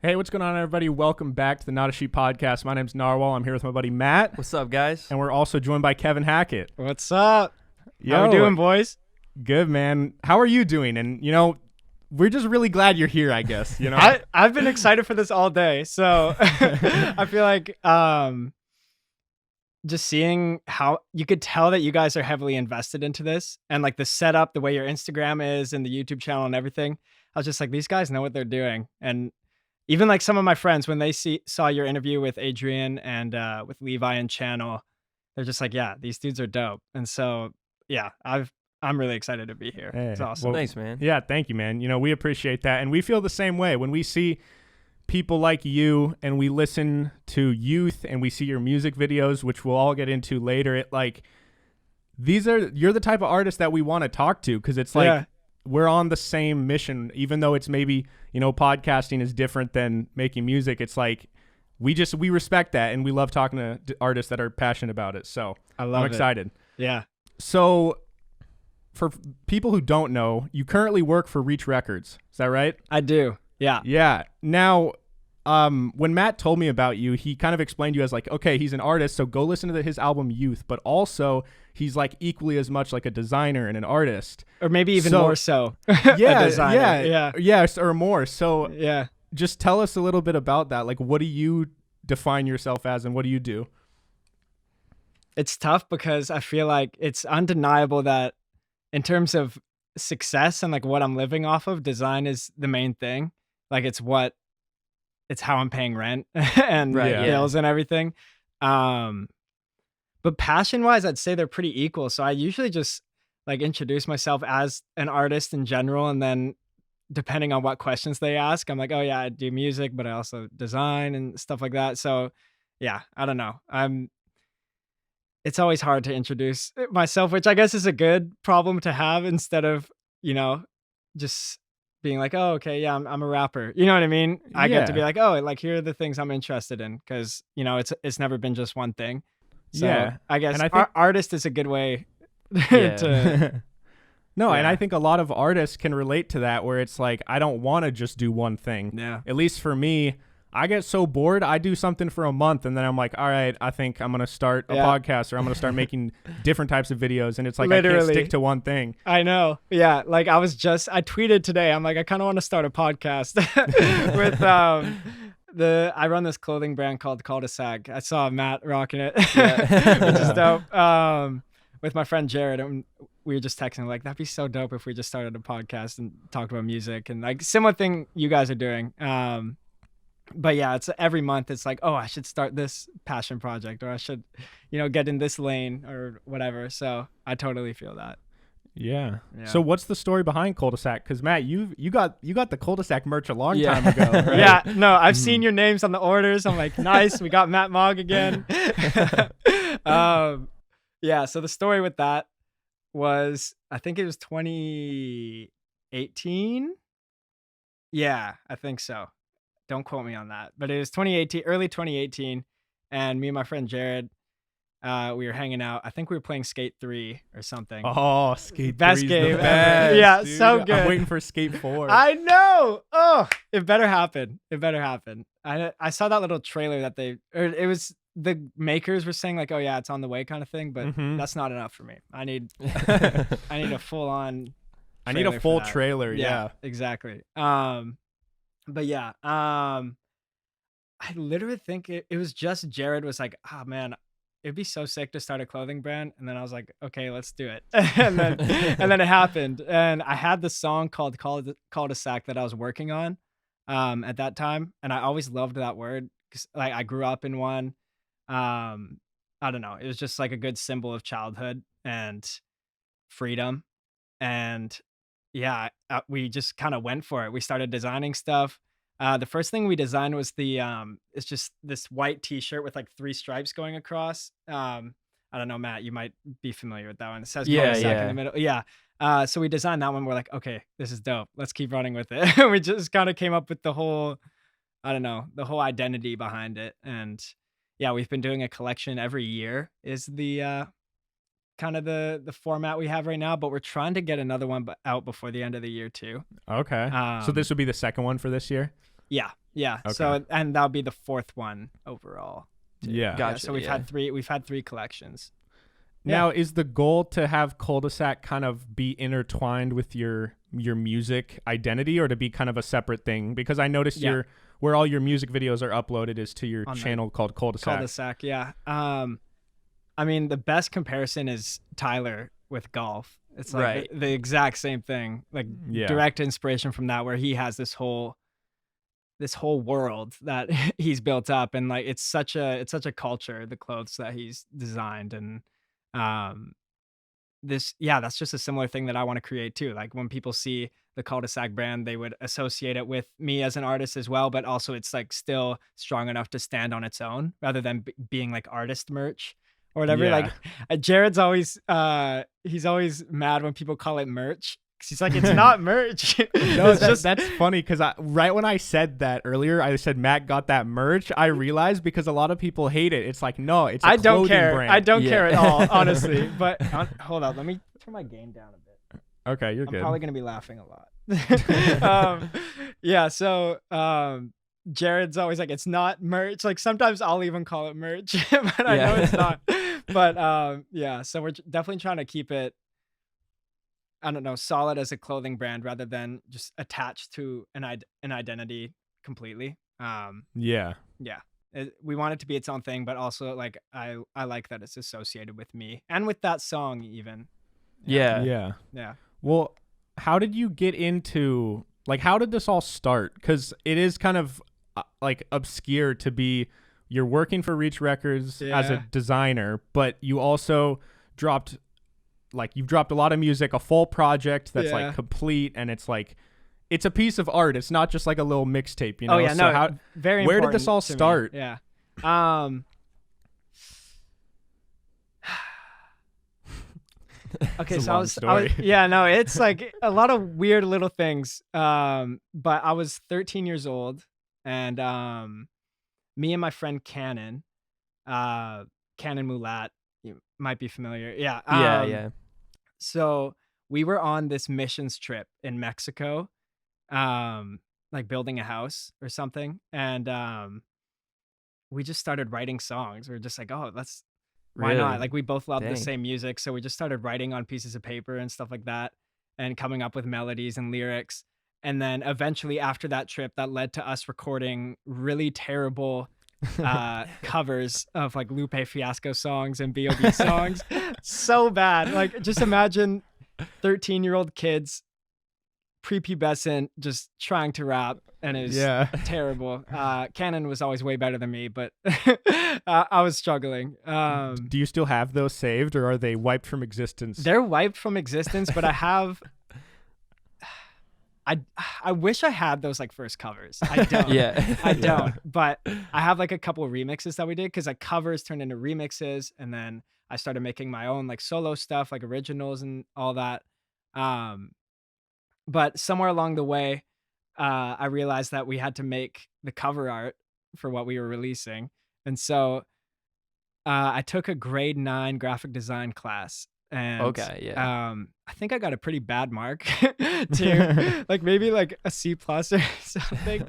Hey, what's going on, everybody? Welcome back to the Not a Sheep podcast. My name's Narwhal. I'm here with my buddy Matt. What's up, guys? And we're also joined by Kevin Hackett. What's up? How we doing, boys? Good, man. How are you doing? And, we're just really glad you're here, I guess. I've been excited for this all day. So I feel like just seeing how you could tell that you guys are heavily invested into this and like the setup, the way your Instagram is and the YouTube channel and everything. I was just like, these guys know what they're doing. And even like some of my friends, when they saw your interview with Adrian and with Levi and Channel, they're just like, yeah, these dudes are dope. And so, yeah, I'm really excited to be here. Hey, it's awesome. Thanks, man. Yeah, thank you, man. We appreciate that. And we feel the same way. When we see people like you and we listen to youth and we see your music videos, which we'll all get into later, you're the type of artist that we want to talk to, because it's like we're on the same mission, even though it's maybe, podcasting is different than making music. It's like we respect that, and we love talking to artists that are passionate about it. So I'm excited. Yeah. So for people who don't know, you currently work for Reach Records. Is that right? I do. Yeah. Yeah. Now, when Matt told me about you, he kind of explained you as like, okay, he's an artist, so go listen to his album Youth, but also he's like equally as much like a designer and an artist. Or maybe even more so. Yes, or more. So yeah. Just tell us a little bit about that. Like, what do you define yourself as, and what do you do? It's tough because I feel like it's undeniable that in terms of success and like what I'm living off of, design is the main thing. Like it's how I'm paying rent and bills and everything. But passion wise, I'd say they're pretty equal. So I usually just like introduce myself as an artist in general. And then depending on what questions they ask, I'm like, oh yeah, I do music, but I also design and stuff like that. So yeah, I don't know. It's always hard to introduce myself, which I guess is a good problem to have instead of, just being like, oh, okay, yeah, I'm a rapper. You know what I mean? I get to be like, oh, like here are the things I'm interested in, because, it's never been just one thing. So I guess artist is a good way to... No, and I think a lot of artists can relate to that, where it's like, I don't want to just do one thing. Yeah. At least for me, I get so bored, I do something for a month, and then I'm like, all right, I think I'm going to start a podcast, or I'm going to start making different types of videos, and it's like, literally, I can't stick to one thing. I know. Yeah, like I tweeted today, I'm like, I kind of want to start a podcast with I run this clothing brand called Cul-de-sac. I saw Matt rocking it, which is dope, with my friend Jared, and we were just texting like, that'd be so dope if we just started a podcast and talked about music, and like similar thing you guys are doing. But yeah, it's every month it's like, oh, I should start this passion project, or I should, get in this lane or whatever. So I totally feel that. Yeah. So what's the story behind Cul-de-sac? Because Matt, you got the Cul-de-sac merch a long time ago, right? Yeah. No, I've seen your names on the orders. I'm like, nice. We got Matt Mogg again. Yeah. So the story with that was, I think it was 2018. Yeah, I think so. Don't quote me on that, but it was 2018, early 2018, and me and my friend Jared, we were hanging out. I think we were playing Skate 3 or something. Oh, Skate 3 best game the best, yeah, dude. So good. I'm waiting for Skate 4. I know. Oh, it better happen. I saw that little trailer that it was the makers were saying like, oh yeah, it's on the way kind of thing, but that's not enough for me. I need a full on. I need a full trailer. Yeah, exactly. But yeah, I literally think it was just Jared was like, oh man, it'd be so sick to start a clothing brand. And then I was like, okay, let's do it. and then it happened. And I had this song called Cul-de-sac that I was working on at that time. And I always loved that word, because like I grew up in one. I don't know. It was just like a good symbol of childhood and freedom. And yeah, we just kind of went for it. We started designing stuff. The first thing we designed was it's just this white t-shirt with like 3 stripes going across. I don't know, Matt, you might be familiar with that one. It says cul-de-sac in the middle. Yeah. So we designed that one. We're like, okay, this is dope. Let's keep running with it. We just kind of came up with the whole identity behind it. And yeah, we've been doing a collection every year is the kind of the format we have right now, but we're trying to get another one out before the end of the year too. Okay. So this would be the second one for this year? Yeah. Okay. So, and that'll be the 4th one overall. Too. Yeah. Gotcha. So we've had 3 collections. Now, is the goal to have Cul-de-sac kind of be intertwined with your music identity, or to be kind of a separate thing? Because I noticed where all your music videos are uploaded is to your channel called Cul-de-sac. Cul-de-sac, yeah. I mean, the best comparison is Tyler with golf. It's like the exact same thing. Like direct inspiration from that, where he has this whole world that he's built up, and like it's such a culture, the clothes that he's designed, and that's just a similar thing that I want to create too. Like when people see the Cul-de-sac brand, they would associate it with me as an artist as well, but also it's like still strong enough to stand on its own rather than being like artist merch or whatever. Yeah. Like Jared's always he's always mad when people call it merch. He's like, it's not merch. No, that's funny, because right when I said that earlier, I said Matt got that merch. I realized, because a lot of people hate it. It's like, no, it's a clothing brand. I don't care at all, honestly. But hold on, let me turn my gain down a bit. Okay, you're good. I'm probably gonna be laughing a lot. Jared's always like, it's not merch. Like sometimes I'll even call it merch, but I know it's not. But so we're definitely trying to keep it, I don't know, solid as a clothing brand rather than just attached to an identity completely. We want it to be its own thing, but also like I like that it's associated with me and with that song even. Yeah. Well, how did you get into, like, how did this all start? Because it is kind of like obscure to be, you're working for Reach Records as a designer, but you also you've dropped a lot of music, a full project that's like complete, and it's like, it's a piece of art. It's not just like a little mixtape, you know? Oh yeah, so very where did this all start? Me. Yeah. Okay, so I was it's like a lot of weird little things. But I was 13 years old, and me and my friend Cannon Mulat, you might be familiar. Yeah. So we were on this missions trip in Mexico, like building a house or something. And we just started writing songs. We were just like, oh, why not? Like we both love the same music. So we just started writing on pieces of paper and stuff like that, and coming up with melodies and lyrics. And then eventually after that trip, that led to us recording really terrible covers of like Lupe Fiasco songs and B.O.B. songs. So bad. Like just imagine 13-year-old kids, prepubescent, just trying to rap, and it was terrible. Canon was always way better than me, but I was struggling. Do you still have those saved, or are they wiped from existence? They're wiped from existence, but I have I wish I had those like first covers. I don't. I don't. But I have like a couple of remixes that we did, because like covers turned into remixes, and then I started making my own like solo stuff, like originals and all that. But somewhere along the way, I realized that we had to make the cover art for what we were releasing, and so I took a grade 9 graphic design class. And I think I got a pretty bad mark too, like maybe like a C+ or something.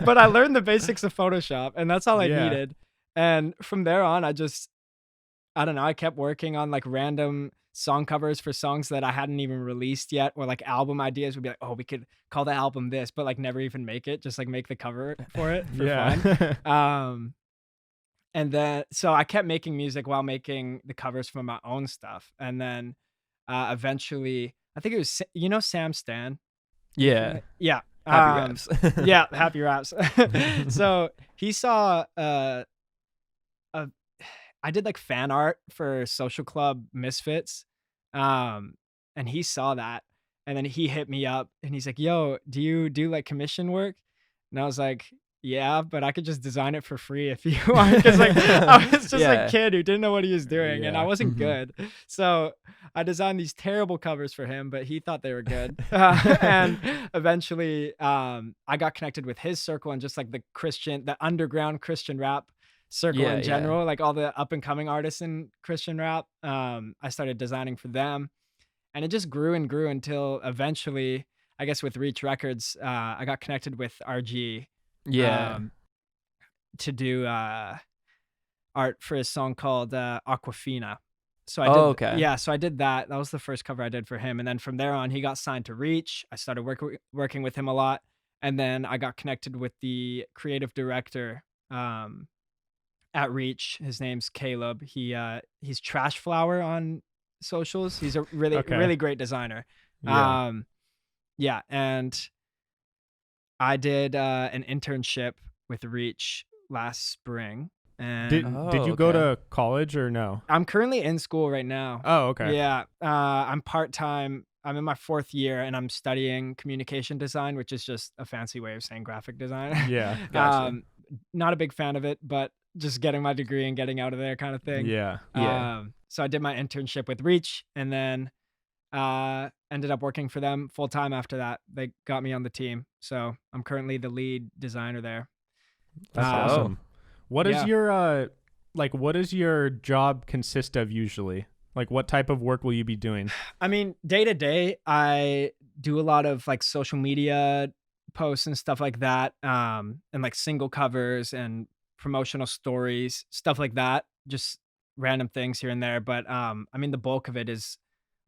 But I learned the basics of Photoshop, and that's all I needed. And from there on, I don't know, I kept working on like random song covers for songs that I hadn't even released yet, or like album ideas would be like, oh, we could call the album this, but like never even make it, just like make the cover for it for fun. And then, so I kept making music while making the covers for my own stuff. And then eventually, I think it was, Sam Stan? Yeah. Yeah. Happy Raps. Yeah, Happy Raps. So he saw, I did like fan art for Social Club Misfits. And he saw that. And then he hit me up and he's like, yo, do you do like commission work? And I was like, yeah, but I could just design it for free if you want. Because like I was just a kid who didn't know what he was doing, and I wasn't good. So I designed these terrible covers for him, but he thought they were good. And eventually I got connected with his circle, and just like the underground Christian rap circle in general, like all the up and coming artists in Christian rap. I started designing for them, and it just grew and grew until eventually, I guess with Reach Records, I got connected with RG. Yeah. To do art for a song called Aquafina. So okay. so I did that. That was the first cover I did for him. And then from there on, he got signed to Reach. I started working with him a lot. And then I got connected with the creative director at Reach. His name's Caleb. He's Trash Flower on socials. He's a really great designer. Yeah. Yeah, and I did an internship with Reach last spring. And Did you go to college or no? I'm currently in school right now. Oh, okay. Yeah. I'm part-time. I'm in my 4th year and I'm studying communication design, which is just a fancy way of saying graphic design. Yeah, gotcha. Not a big fan of it, but just getting my degree and getting out of there kind of thing. Yeah. So I did my internship with Reach and then ended up working for them full time after that. They got me on the team. So I'm currently the lead designer there. That's awesome. What is your what does your job consist of usually? Like what type of work will you be doing? I mean, day to day, I do a lot of like social media posts and stuff like that. And like single covers and promotional stories, stuff like that. Just random things here and there. But I mean, the bulk of it is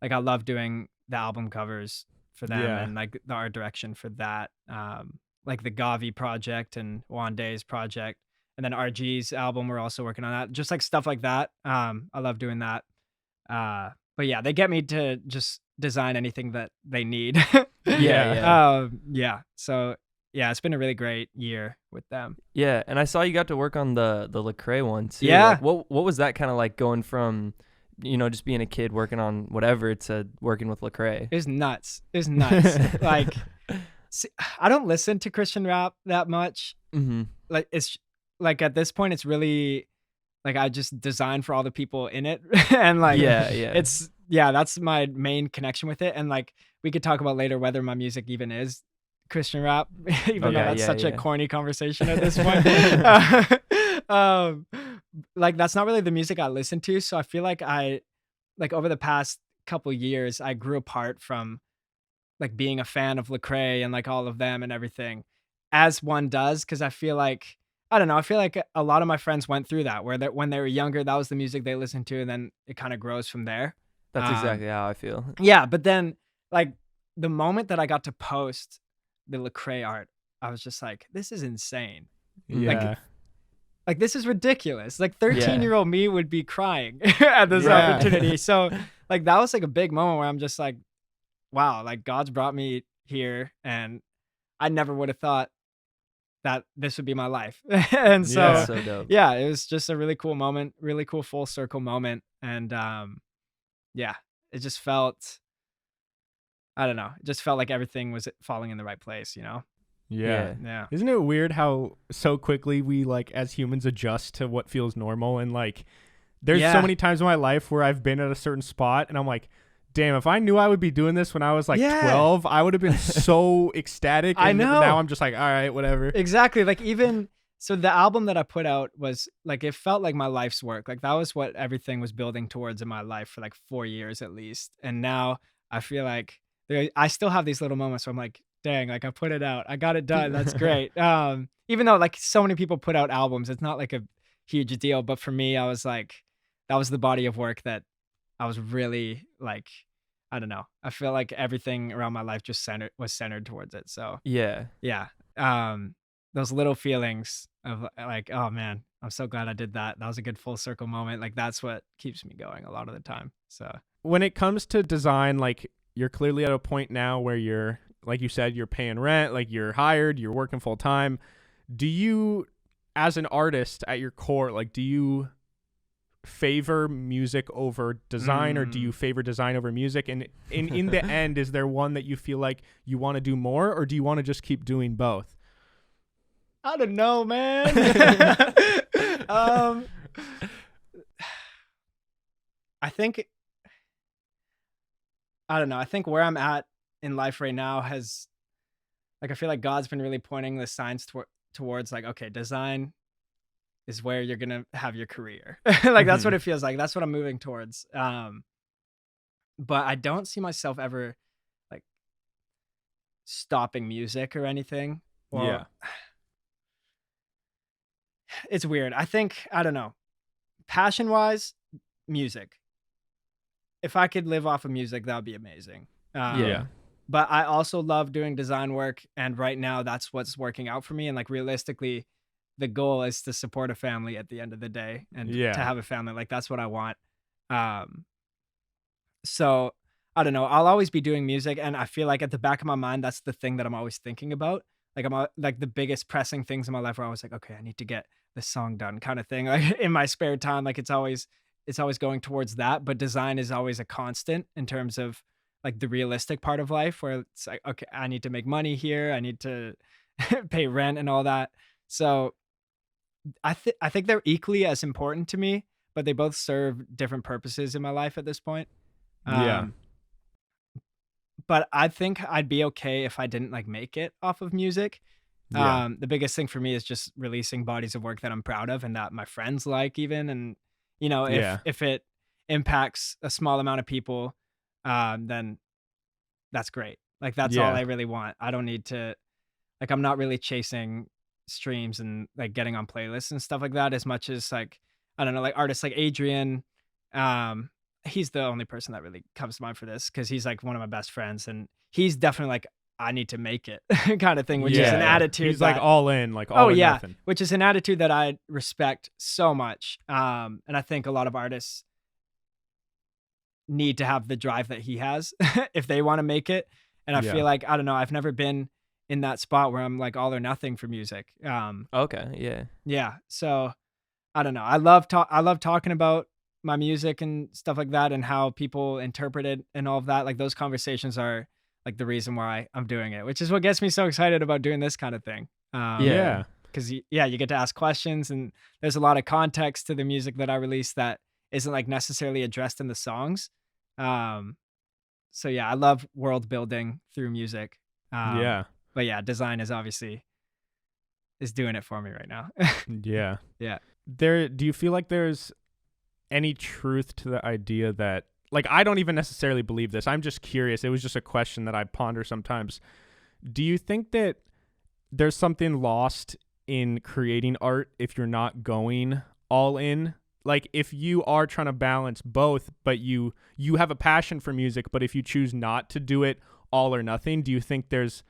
like I love doing the album covers for them and like the art direction for that. Like the Gavi project and Juan Day's project. And then RG's album, we're also working on that. Just like stuff like that. I love doing that. But yeah, they get me to just design anything that they need. So yeah, it's been a really great year with them. Yeah, and I saw you got to work on the Lecrae one too. Yeah. Like, what was that kind of like going from, just being a kid working on whatever to working with Lecrae? It was nuts. Like, see, I don't listen to Christian rap that much. Mm-hmm. Like it's like at this point, it's really like I just design for all the people in it, and like that's my main connection with it. And like we could talk about later whether my music even is Christian rap, even though that's such a corny conversation at this point. Like that's not really the music I listen to. So I feel like over the past couple years, I grew apart from like being a fan of Lecrae and like all of them and everything, as one does, because I feel like I don't know. I feel like a lot of my friends went through that, where when they were younger, that was the music they listened to, and then it kind of grows from there. That's exactly how I feel. Yeah, but then like the moment that I got to post the Lecrae art, I was just like, this is insane. Yeah. Like this is ridiculous. Like 13-year-old me would be crying at this opportunity. So like that was like a big moment where I'm just like, wow, like God's brought me here, and I never would have thought that this would be my life. And so, That's so dope. Yeah, it was just a really cool moment, really cool full circle moment. And it just felt, I don't know, it just felt like everything was falling in the right place, Yeah. Isn't it weird how so quickly we like as humans adjust to what feels normal? And like there's so many times in my life where I've been at a certain spot and I'm like, damn, if I knew I would be doing this when I was like 12, I would have been so ecstatic. And I know. Now I'm just like, all right, whatever. Exactly. Like so the album that I put out was like, it felt like my life's work. Like that was what everything was building towards in my life for like 4 years at least. And now I feel like I still have these little moments where I'm like, dang, like I put it out. I got it done. That's great. Even though like so many people put out albums, it's not like a huge deal. But for me, I was like, that was the body of work that I was really like, I don't know. I feel like everything around my life just was centered towards it. So yeah. Those little feelings of like, oh man, I'm so glad I did that. That was a good full circle moment. Like that's what keeps me going a lot of the time. So when it comes to design, like you're clearly at a point now where you're, like you said, you're paying rent, like you're hired, you're working full time. Do you, as an artist at your core, like do you favor music over design or do you favor design over music? And in the end, is there one that you feel like you want to do more, or do you want to just keep doing both? I don't know, man. I think, I don't know. I think where I'm at in life right now has, like, I feel like God's been really pointing the signs towards like, okay, design is where you're going to have your career. Like, that's what it feels like. That's what I'm moving towards. But I don't see myself ever like stopping music or anything. Or, it's weird. I think, I don't know, passion wise, music. If I could live off of music, that would be amazing. Yeah. But I also love doing design work. And right now that's what's working out for me. And like realistically, the goal is to support a family at the end of the day and to have a family. Like that's what I want. So I don't know. I'll always be doing music. And I feel like at the back of my mind, that's the thing that I'm always thinking about. Like like the biggest pressing things in my life where I was like, okay, I need to get this song done kind of thing. Like in my spare time, like it's always going towards that. But design is always a constant in terms of like the realistic part of life where it's like, okay, I need to make money here. I need to pay rent and all that. So I think they're equally as important to me, but they both serve different purposes in my life at this point. But I think I'd be okay if I didn't like make it off of music. The biggest thing for me is just releasing bodies of work that I'm proud of and that my friends like even. And, you know, if it impacts a small amount of people, then that's great. Like that's all I really want. I don't need to, like, I'm not really chasing streams and like getting on playlists and stuff like that as much as like, I don't know, like artists like Adrian. He's the only person that really comes to mind for this because he's like one of my best friends and he's definitely like, I need to make it kind of thing, which is an attitude. He's like all in, like all or nothing. Which is an attitude that I respect so much. And I think a lot of artists need to have the drive that he has if they want to make it. And I feel like, I don't know, I've never been in that spot where I'm like all or nothing for music. Okay. Yeah. So I don't know. I love talking about my music and stuff like that and how people interpret it and all of that. Like those conversations are like the reason why I'm doing it, which is what gets me so excited about doing this kind of thing. Because you get to ask questions and there's a lot of context to the music that I release that isn't like necessarily addressed in the songs. So yeah, I love world building through music. But yeah, design is obviously doing it for me right now. Yeah. Do you feel like there's any truth to the idea that, like, I don't even necessarily believe this. I'm just curious. It was just a question that I ponder sometimes. Do you think that there's something lost in creating art if you're not going all in? Like if you are trying to balance both, but you have a passion for music, but if you choose not to do it all or nothing, do you think there's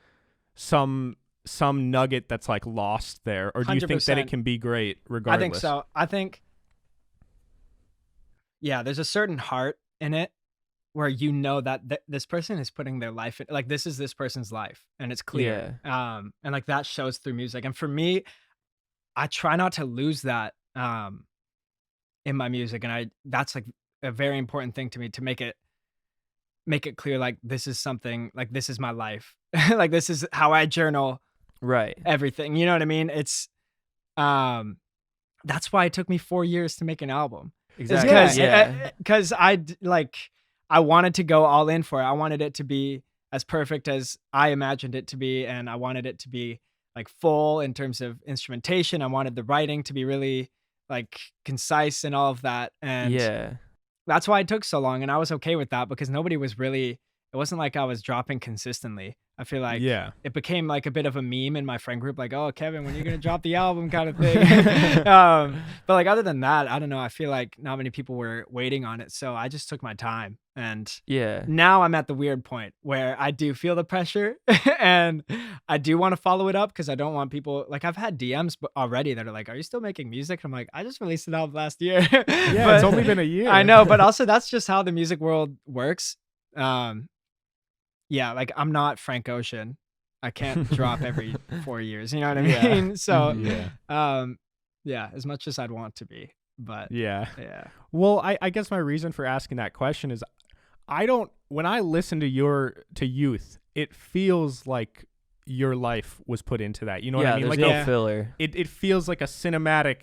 some nugget that's like lost there? Or do you 100%. Think that it can be great regardless? I think so. I think, yeah, there's a certain heart in it where you know that this person is putting their life in, like this is this person's life and it's clear. And like that shows through music. And for me, I try not to lose that in my music. And that's like a very important thing to me, to make it clear, like this is something, like this is my life. Like this is how I journal everything. You know what I mean? It's that's why it took me 4 years to make an album. Exactly. Because I wanted to go all in for it. I wanted it to be as perfect as I imagined it to be, and I wanted it to be like full in terms of instrumentation. I wanted the writing to be really like concise and all of that. And that's why it took so long. And I was okay with that because nobody was really, it wasn't like I was dropping consistently. I feel like it became like a bit of a meme in my friend group, like, oh, Kevin, when are you going to drop the album kind of thing. But like, other than that, I don't know. I feel like not many people were waiting on it. So I just took my time. And now I'm at the weird point where I do feel the pressure and I do want to follow it up because I don't want people, like I've had DMs already that are like, are you still making music? I'm like, I just released an album last year. But it's only been a year. I know, but also that's just how the music world works. Like I'm not Frank Ocean. I can't drop every 4 years. You know what I mean? So, as much as I'd want to be, but Well, I guess my reason for asking that question is when I listen to Youth, it feels like your life was put into that. You know what I mean? There's like no filler. It feels like a cinematic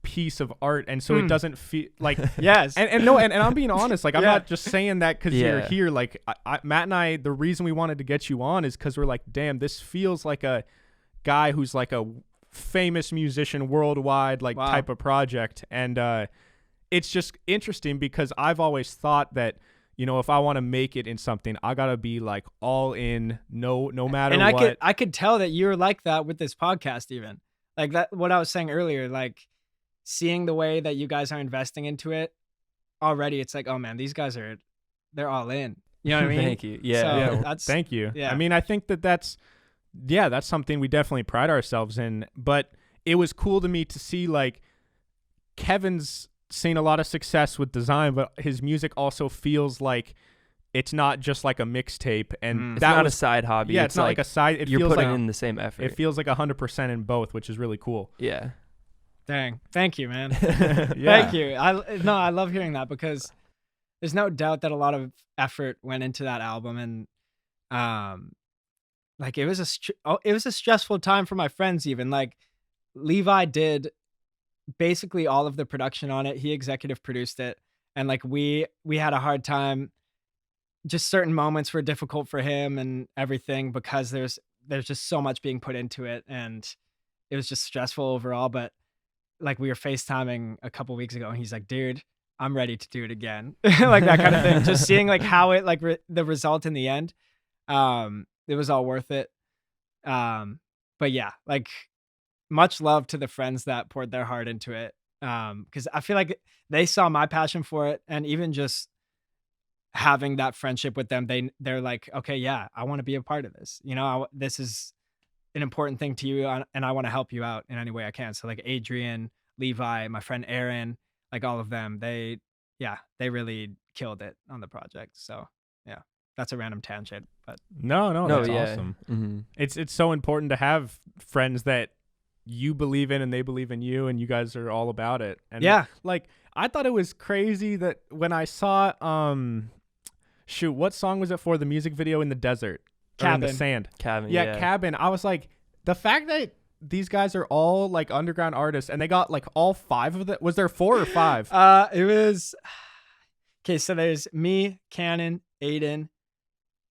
piece of art, and so it doesn't feel like and I'm being honest, like I'm not just saying that because you're here. Like Matt and I, the reason we wanted to get you on is because we're like, damn, this feels like a guy who's like a famous musician worldwide, like type of project. And it's just interesting because I've always thought that, you know, if I want to make it in something, I gotta be like all in, no matter what. I could tell that you're like that with this podcast, even like that. What I was saying earlier, like seeing the way that you guys are investing into it already, it's like, oh man, these guys they're all in. You know what I mean? Thank you. Yeah. So Yeah, that's thank you. yeah. I mean, I think that's something we definitely pride ourselves in. But it was cool to me to see like Kevin's seen a lot of success with design, but his music also feels like it's not just like a mixtape, and It's that not was a side hobby. yeah, it's not like a side. It you're feels putting like in the same effort. it feels like 100% in both, which is really cool. Yeah. Dang. Thank you, man. Yeah. Thank you. I love hearing that, because there's no doubt that a lot of effort went into that album, and like it was a stressful time for my friends. Even like Levi did basically all of the production on it. He executive produced it, and like we had a hard time. Just certain moments were difficult for him and everything, because there's just so much being put into it, and it was just stressful overall. But like we were FaceTiming a couple weeks ago, and he's like, dude, I'm ready to do it again. Like that kind of thing. Just seeing like how it like the result in the end, it was all worth it. But yeah, like much love to the friends that poured their heart into it. Because I feel like they saw my passion for it, and even just having that friendship with them, they're like, okay, yeah, I want to be a part of this. You know, this is an important thing to you, and I want to help you out in any way I can. So like Adrian, Levi, my friend Aaron, like all of them, they really killed it on the project. So yeah, that's a random tangent, but No, that's yeah. awesome. Mm-hmm. It's so important to have friends that you believe in and they believe in you, and you guys are all about it. And yeah, like I thought it was crazy that when I saw what song was it for, the music video in the desert? Or in the Cabin. sand. Cabin. Yeah, Cabin. I was like, the fact that these guys are all like underground artists, and they got like all 5 of them. Was there 4 or 5? It was okay. So there's me, Cannon, Aiden,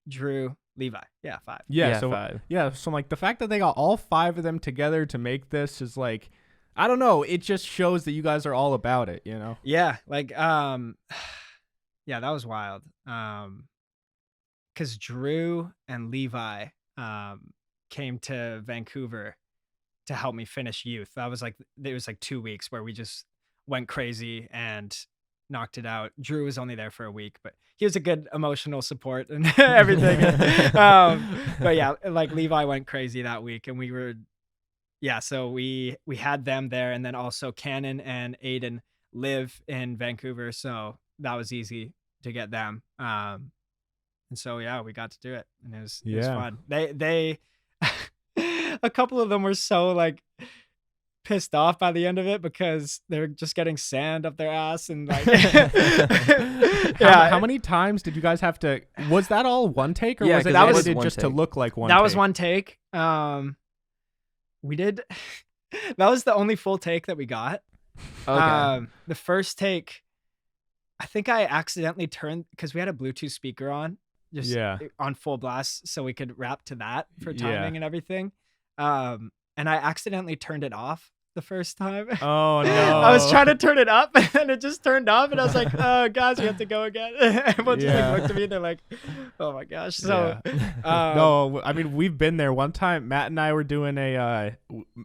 Drew, Levi. Yeah, 5. Yeah, so 5. yeah, so like the fact that they got all 5 of them together to make this is like, I don't know, it just shows that you guys are all about it, you know? Yeah, like yeah, that was wild. Because Drew and Levi came to Vancouver to help me finish youth. That was like, it was like 2 weeks where we just went crazy and knocked it out. Drew was only there for a week, but he was a good emotional support and everything. But yeah, like Levi went crazy that week, and so we had them there, and then also Cannon and Aiden live in Vancouver, so that was easy to get them. And so yeah, we got to do it, and it was fun. They a couple of them were so like pissed off by the end of it, because they were just getting sand up their ass, and like How many times did you guys have to, was that all one take, or Yeah, was it 'cause that was edited one just to take. look like one that take? was one take. We did that was the only full take that we got. Okay. The first take, I think I accidentally turned, because we had a Bluetooth speaker on, just on full blast, so we could rap to that for timing and everything. And I accidentally turned it off the first time. Oh no. I was trying to turn it up, and it just turned off, and I was like, oh guys, we have to go again. Everyone just like looked at me, and they're like, oh my gosh. So no, I mean, we've been there. One time Matt and I were doing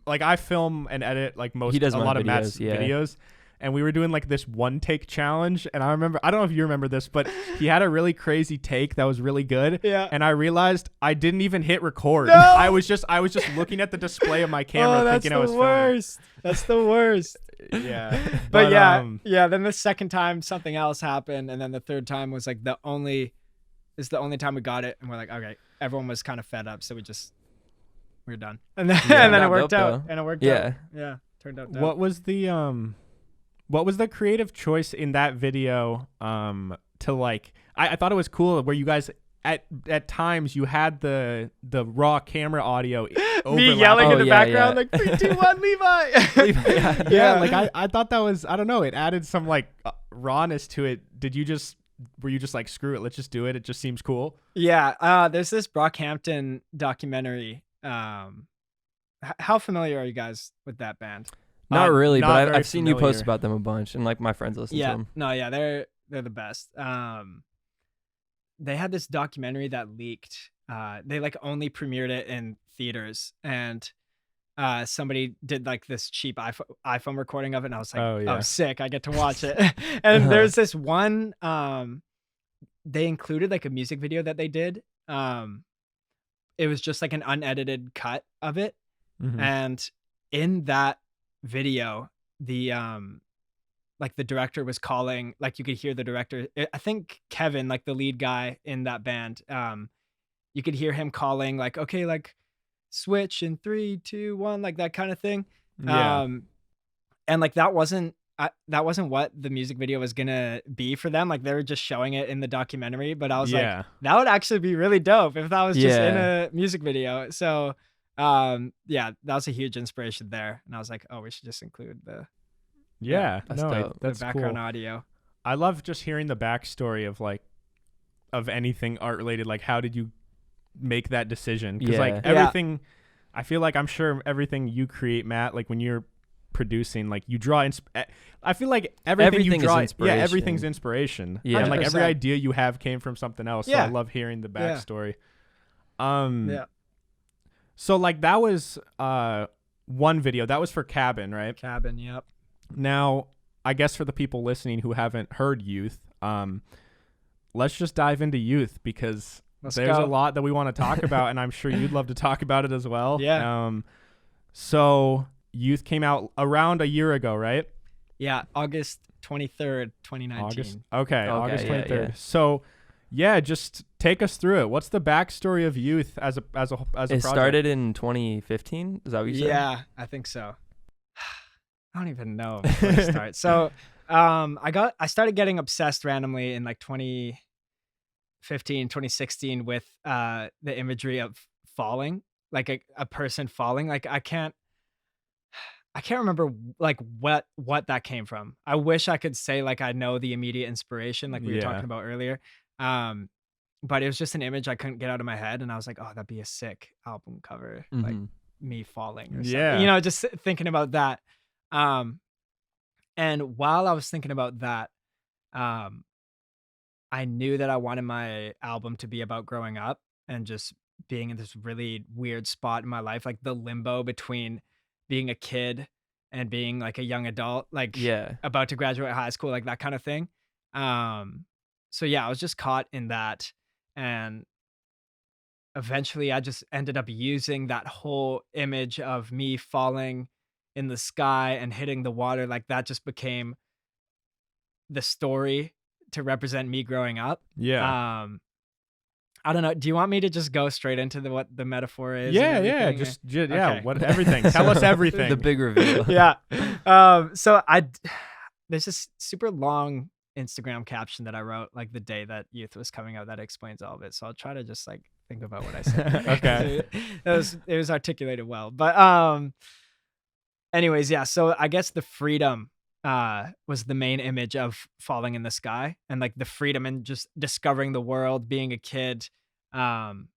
like I film and edit like a lot of Matt's videos, and we were doing like this one take challenge. And I don't know if you remember this, but he had a really crazy take that was really good. Yeah. And I realized I didn't even hit record. No! I was just looking at the display of my camera, thinking I was filming. That's the worst. Yeah. But yeah. Then the second time something else happened, and then the third time was like the only time we got it, and we're like, okay, everyone was kind of fed up, so we're done. And then and then it worked out. And it worked out. Yeah. Turned out dope. What was the creative choice in that video to like, I thought it was cool where you guys at times you had the raw camera audio me yelling in the background like 3, 2, 1 Levi. Like I thought that was, I don't know, it added some like rawness to it. Were you just like, screw it, let's just do it, it just seems cool? There's this Brockhampton documentary. How familiar are you guys with that band? Not really, but I've seen you familiar. post about them a bunch, and like my friends listen to them. They're the best. They had this documentary that leaked. They like only premiered it in theaters, and somebody did like this cheap iPhone recording of it, and I was like, Oh, yeah. oh, sick, I get to watch it. And there's this one, they included like a music video that they did. It was just like an unedited cut of it. Mhm. And in that video, the like the director was calling, like you could hear the director, I think Kevin, like the lead guy in that band, you could hear him calling like, okay, like switch in 3, 2, 1, like that kind of thing. Yeah. And like that wasn't what the music video was gonna be for them. Like they were just showing it in the documentary, but I was like, Yeah. that would actually be really dope if that was just in Yeah. a music video. So yeah, that was a huge inspiration there. And I was like, oh, we should just include the Yeah. That's No, dope. that's background cool. audio. I love just hearing the backstory of like of anything art related. Like, how did you make that decision? Because like Yeah. everything, I feel like I'm sure everything you create, Matt, like when you're producing, like you draw. I feel like everything you Everything is draw, inspiration. everything's inspiration. Yeah. And like every 100%. idea you have came from something else. So I Yeah. love hearing the Yeah. backstory. Yeah, So like that was one video that was for Cabin, right? Cabin. Yep. Now, I guess for the people listening who haven't heard Youth, let's just dive into Youth because Let's there's go. a lot that we want to talk about, and I'm sure you'd love to talk about it as well. Yeah. So Youth came out around a year ago, right? Yeah, August 23rd, 2019. August 23rd. yeah. So, yeah, just take us through it. What's the backstory of Youth as a It project? started in 2015. Is that what you said? Yeah, I think so. I don't even know where to start. So, I started getting obsessed randomly in like 2015, 2016 with the imagery of falling, like a person falling. Like I can't remember like what that came from. I wish I could say like I know the immediate inspiration like we were Yeah. talking about earlier. But it was just an image I couldn't get out of my head, and I was like, oh, that'd be a sick album cover, like Mhm. me falling or Yeah. something. You know, just thinking about that. And while I was thinking about that, I knew that I wanted my album to be about growing up and just being in this really weird spot in my life, like the limbo between being a kid and being like a young adult, like Yeah. about to graduate high school, like that kind of thing. So yeah, I was just caught in that. And eventually I just ended up using that whole image of me falling in the sky and hitting the water. Like that just became the story to represent me growing up. Yeah. I don't know. Do you want me to just go straight into what the metaphor is? and Yeah. everything? Just Okay. what everything. Tell us everything. The big reveal. Yeah. So there's this super long Instagram caption that I wrote like the day that Youth was coming out that explains all of it. So I'll try to just like think about what I said. Okay. It was articulated well. But anyways, yeah. So I guess the freedom was the main image of falling in the sky, and like the freedom and just discovering the world, being a kid, and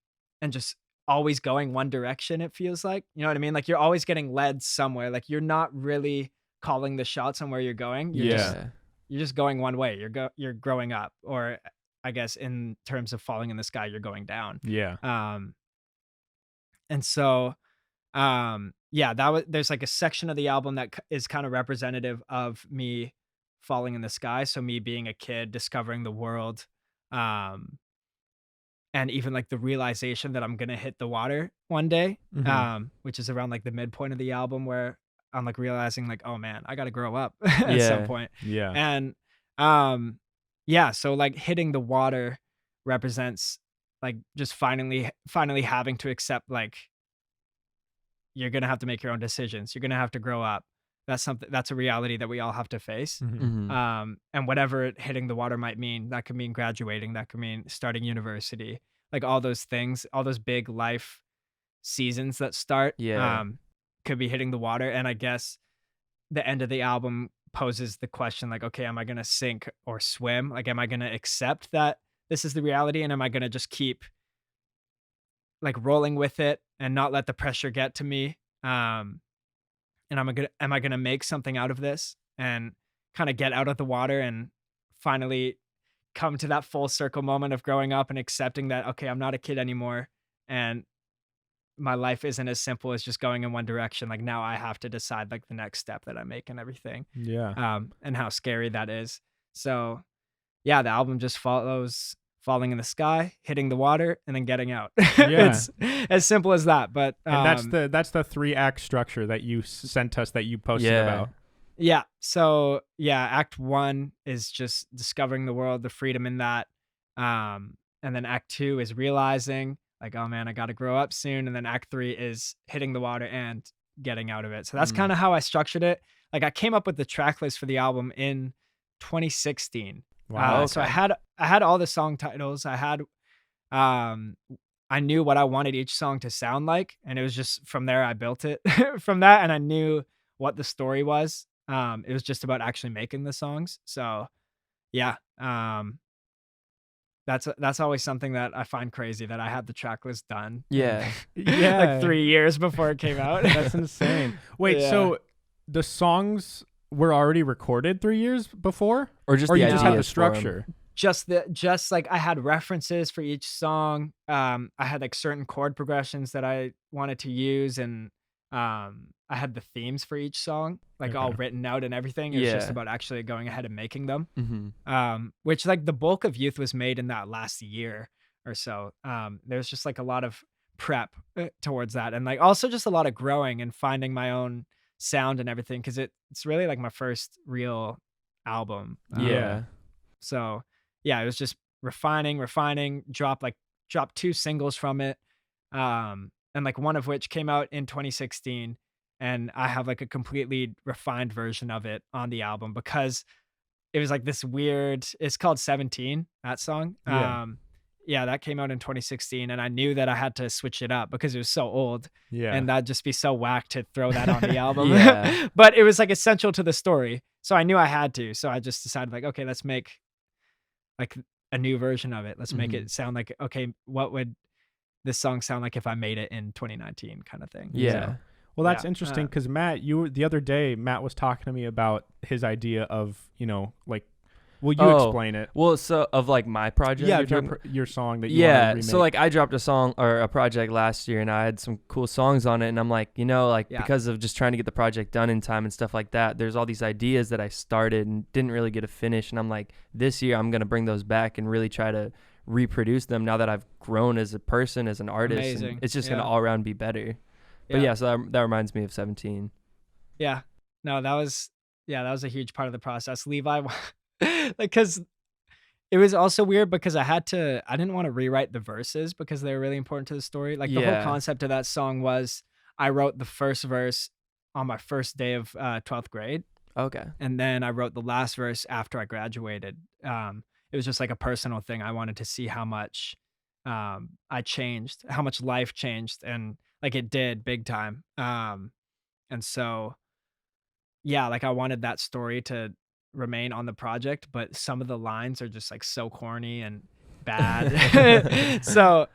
just always going one direction. It feels like, you know what I mean? Like you're always getting led somewhere. Like you're not really calling the shots on where you're going. Yeah. You're just going one way. You're growing up, or I guess in terms of falling in the sky, you're going down. Yeah. And so yeah, there's like a section of the album that is kind of representative of me falling in the sky. So me being a kid, discovering the world, and even like the realization that I'm gonna hit the water one day, Mhm. which is around like the midpoint of the album where I'm like realizing like, oh man, I gotta grow up at some Yeah. point. Yeah. And yeah, so like hitting the water represents like just finally having to accept like you're gonna have to make your own decisions. You're gonna have to grow up. That's a reality that we all have to face. Mhm. Mhm. And whatever hitting the water might mean, that could mean graduating, that could mean starting university, like all those things, all those big life seasons that start, Yeah. could be hitting the water. And I guess the end of the album poses the question like, okay, am I gonna sink or swim? Like, am I gonna accept that this is the reality, and am I gonna just keep like rolling with it and not let the pressure get to me? And am I gonna make something out of this and kind of get out of the water and finally come to that full circle moment of growing up and accepting that, okay, I'm not a kid anymore, and my life isn't as simple as just going in one direction. Like now I have to decide like the next step that I make and everything. Yeah. And how scary that is. So yeah, the album just follows falling in the sky, hitting the water, and then getting out. Yeah. It's as simple as that. But And that's the 3-act structure that you sent us, that you posted about. Yeah. So yeah, Act 1 is just discovering the world, the freedom in that. And then Act 2 is realizing like, oh man, I got to grow up soon. And then Act 3 is hitting the water and getting out of it. So that's kind of how I structured it. Like I came up with the track list for the album in 2016. Wow. So I had all the song titles. I knew what I wanted each song to sound like, and it was just from there I built it from that, and I knew what the story was. It was just about actually making the songs. So yeah, that's always something that I find crazy, that I had the track list done. Yeah. Yeah. Like 3 years before it came out. That's insane. Wait, so the songs were already recorded 3 years before, or just you the just had the ideas for 'em? structure? Just like I had references for each song. I had like certain chord progressions that I wanted to use, and I had the themes for each song like all written out and everything. It was just about actually going ahead and making them. Which like the bulk of Youth was made in that last year or so. There's just like a lot of prep towards that, and like also just a lot of growing and finding my own sound and everything, because it's really like my first real album. So yeah, it was just refining, drop 2 singles from it. And like one of which came out in 2016, and I have like a completely refined version of it on the album, because it was like this weird, it's called 17, that song. Yeah, that came out in 2016, and I knew that I had to switch it up because it was so old. Yeah. And that'd just be so whack to throw that on the album. Yeah. But it was like essential to the story. So I knew I had to. So I just decided like, okay, let's make like a new version of it. Let's make it sound like, okay, what would this song sound like if I made it in 2019 kind of thing. Yeah. So, Well, that's interesting, because Matt, the other day, Matt was talking to me about his idea of, like, will you explain it? Well, so of like my project? Yeah, your song that you want to remake. So like I dropped a song or a project last year, and I had some cool songs on it, and I'm like, because of just trying to get the project done in time and stuff like that, there's all these ideas that I started and didn't really get to finish, and I'm like, this year I'm going to bring those back and really try to reproduce them now that I've grown as a person, as an artist. And it's just going to all around be better. But so that reminds me of 17. Yeah. No, that was a huge part of the process. Levi, like, because it was also weird because I didn't want to rewrite the verses because they were really important to the story. Like the whole concept of that song was I wrote the first verse on my first day of 12th grade. Okay. And then I wrote the last verse after I graduated. It was just like a personal thing. I wanted to see how much I changed, how much life changed, and like it did big time. And so, yeah, like I wanted that story to remain on the project, but some of the lines are just like so corny and bad. So,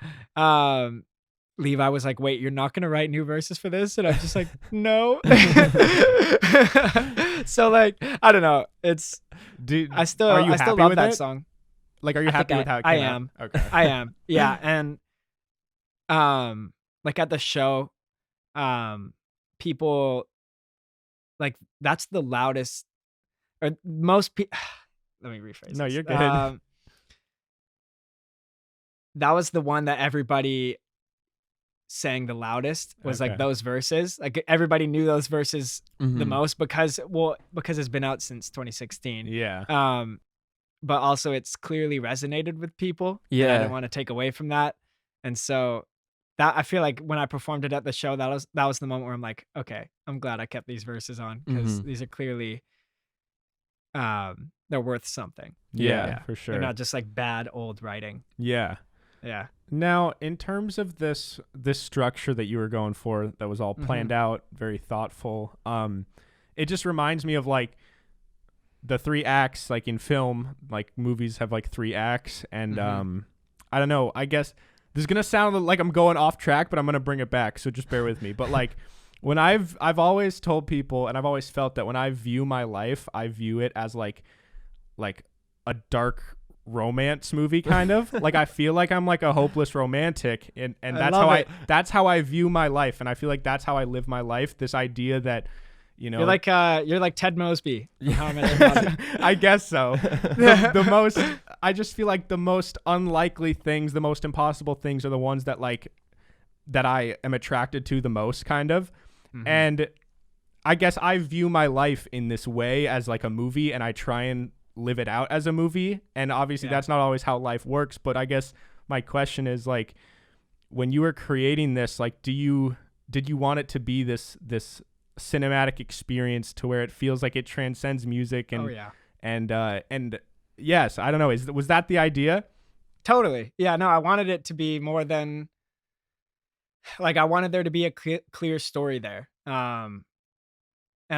Levi was like, wait, you're not going to write new verses for this? And I'm just like, no. So like, I don't know. I still love that song. Like, are you happy with how it came out? I am. Okay. I am. Yeah. And, like at the show, people like, that's the loudest or most people. Let me rephrase. No, this. You're good. That was the one that everybody sang the loudest, was like those verses. Like everybody knew those verses the most because it's been out since 2016. Yeah. But also it's clearly resonated with people. Yeah. And I didn't want to take away from that. And so that, I feel like when I performed it at the show, that was the moment where I'm like, okay, I'm glad I kept these verses on, because these are clearly they're worth something. Yeah, for sure. They're not just like bad old writing. Yeah. Yeah. Now, in terms of this structure that you were going for, that was all planned out, very thoughtful. It just reminds me of like the 3 acts, like in film, like movies have like 3 acts, and I don't know. I guess this is gonna sound like I'm going off track, but I'm gonna bring it back, so just bear with me. But like, when I've always told people, and I've always felt that when I view my life, I view it as like a dark romance movie kind of. Like I feel like I'm like a hopeless romantic, and that's how I view my life, and I feel like that's how I live my life. This idea that, you know, you're like Ted Mosby. How I Met Your Mother. I guess so. I just feel like the most unlikely things, the most impossible things are the ones that I am attracted to the most, kind of. Mm-hmm. And I guess I view my life in this way as like a movie, and I try and live it out as a movie. And obviously that's not always how life works, but I guess my question is, like, when you were creating this, like, did you want it to be this cinematic experience to where it feels like it transcends music and yes, I don't know, was that the idea? Totally. Yeah, no, I wanted it to be more than, like, I wanted there to be a clear story there. And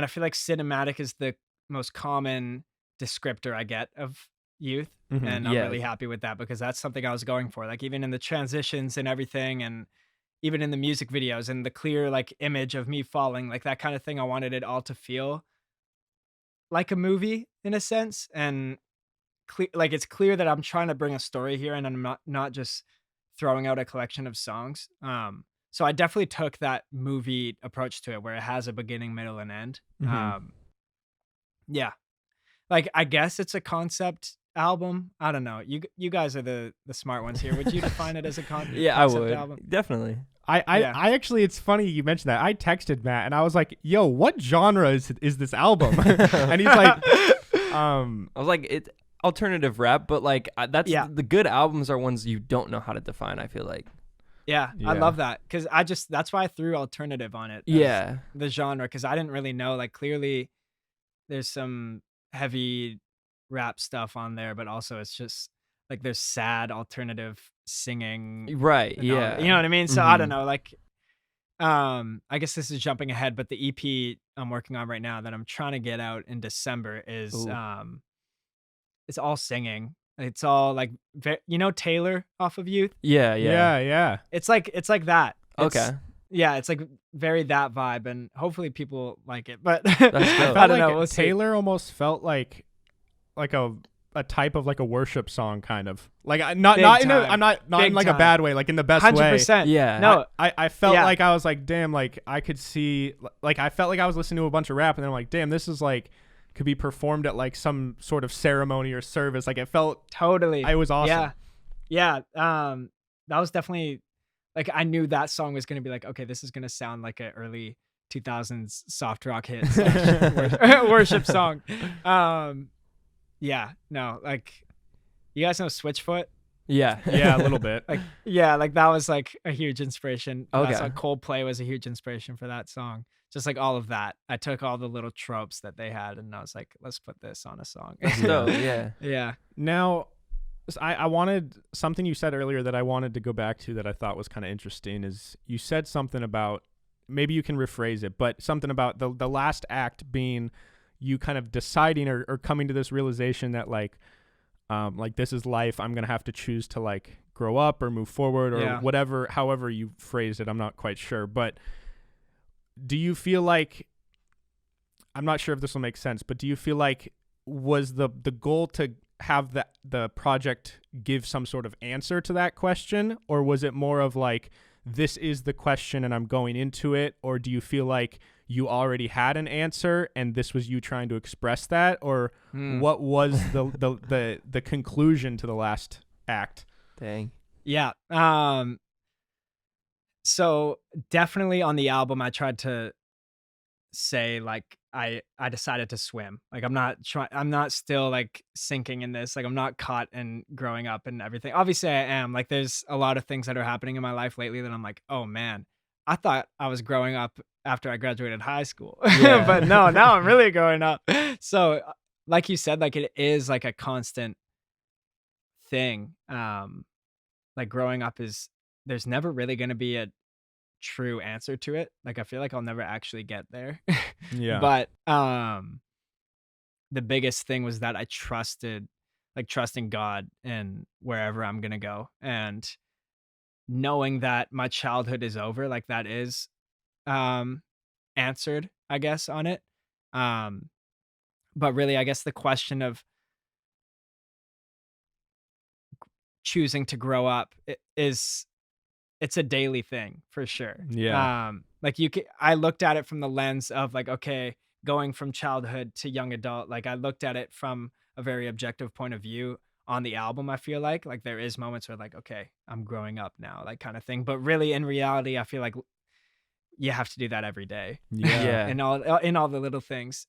I feel like cinematic is the most common descriptor I get of youth. Mm-hmm. And I'm really happy with that, because that's something I was going for. Like, even in the transitions and everything, and even in the music videos and the clear like image of me falling, like that kind of thing, I wanted it all to feel like a movie in a sense. And like it's clear that I'm trying to bring a story here, and I'm not just throwing out a collection of songs. So I definitely took that movie approach to it, where it has a beginning, middle, and end. Mm-hmm. Yeah. Like, I guess it's a concept album. I don't know. You guys are the smart ones here. Would you define it as a concept I would. album? Definitely. I actually, it's funny you mentioned that. I texted Matt and I was like, yo, what genre is this album? And he's like, I was like, it's alternative rap, but like that's the good albums are ones you don't know how to define, I feel like. Yeah. I love that, because that's why I threw alternative on it. Yeah. The genre, because I didn't really know. Like, clearly there's some heavy rap stuff on there, but also it's just like there's sad alternative singing. Right. Yeah. You know what I mean? So I don't know. Like, I guess this is jumping ahead, but the EP I'm working on right now that I'm trying to get out in December is it's all singing. It's all like, Taylor off of Youth. Yeah. It's like that. Okay. Yeah, it's like very that vibe, and hopefully people like it. But I don't know. We'll Taylor almost felt like a type of like a worship song, kind of like I'm not in like a bad way, like in the best 100%. way. Yeah. No, I felt like I was like, damn, like I could see, like I felt like I was listening to a bunch of rap, and then I'm like, damn, this is like could be performed at like some sort of ceremony or service. Like it felt totally. It was awesome. Yeah. That was definitely, like, I knew that song was gonna be like, okay, this is gonna sound like an early 2000s soft rock hit worship song. Yeah, no, like, you guys know Switchfoot? Yeah, a little bit. Like, like that was like a huge inspiration. Okay. That's like Coldplay was a huge inspiration for that song. Just like all of that. I took all the little tropes that they had, and I was like, let's put this on a song. So, yeah. Yeah. Now, I wanted something you said earlier that I wanted to go back to that I thought was kind of interesting, is you said something about, maybe you can rephrase it, but something about the last act being you kind of deciding or coming to this realization that like this is life. I'm going to have to choose to like grow up or move forward or whatever, however you phrased it. I'm not quite sure, but do you feel like, I'm not sure if this will make sense, but do you feel like was the goal to have the project give some sort of answer to that question, or was it more of like, this is the question and I'm going into it? Or do you feel like you already had an answer and this was you trying to express that? Or what was the conclusion to the last act? Dang. Yeah. So definitely on the album, I tried to say like, I decided to swim. Like, I'm not still like sinking in this. Like, I'm not caught and growing up and everything. Obviously I am. Like, there's a lot of things that are happening in my life lately that I'm like, oh man, I thought I was growing up after I graduated high school. Yeah. But no, now I'm really growing up. So like you said, like it is like a constant thing. Like growing up there's never really going to be a true answer to it. Like, I feel like I'll never actually get there. Yeah. But the biggest thing was that I trusting God and wherever I'm gonna go, and knowing that my childhood is over, like that is answered, I guess, on it. But really, I guess the question of choosing to grow up it's a daily thing for sure. Yeah. Like I looked at it from the lens of like, okay, going from childhood to young adult. Like I looked at it from a very objective point of view on the album. I feel like there is moments where like, okay, I'm growing up now, like kind of thing. But really in reality, I feel like you have to do that every day. Yeah. in all the little things.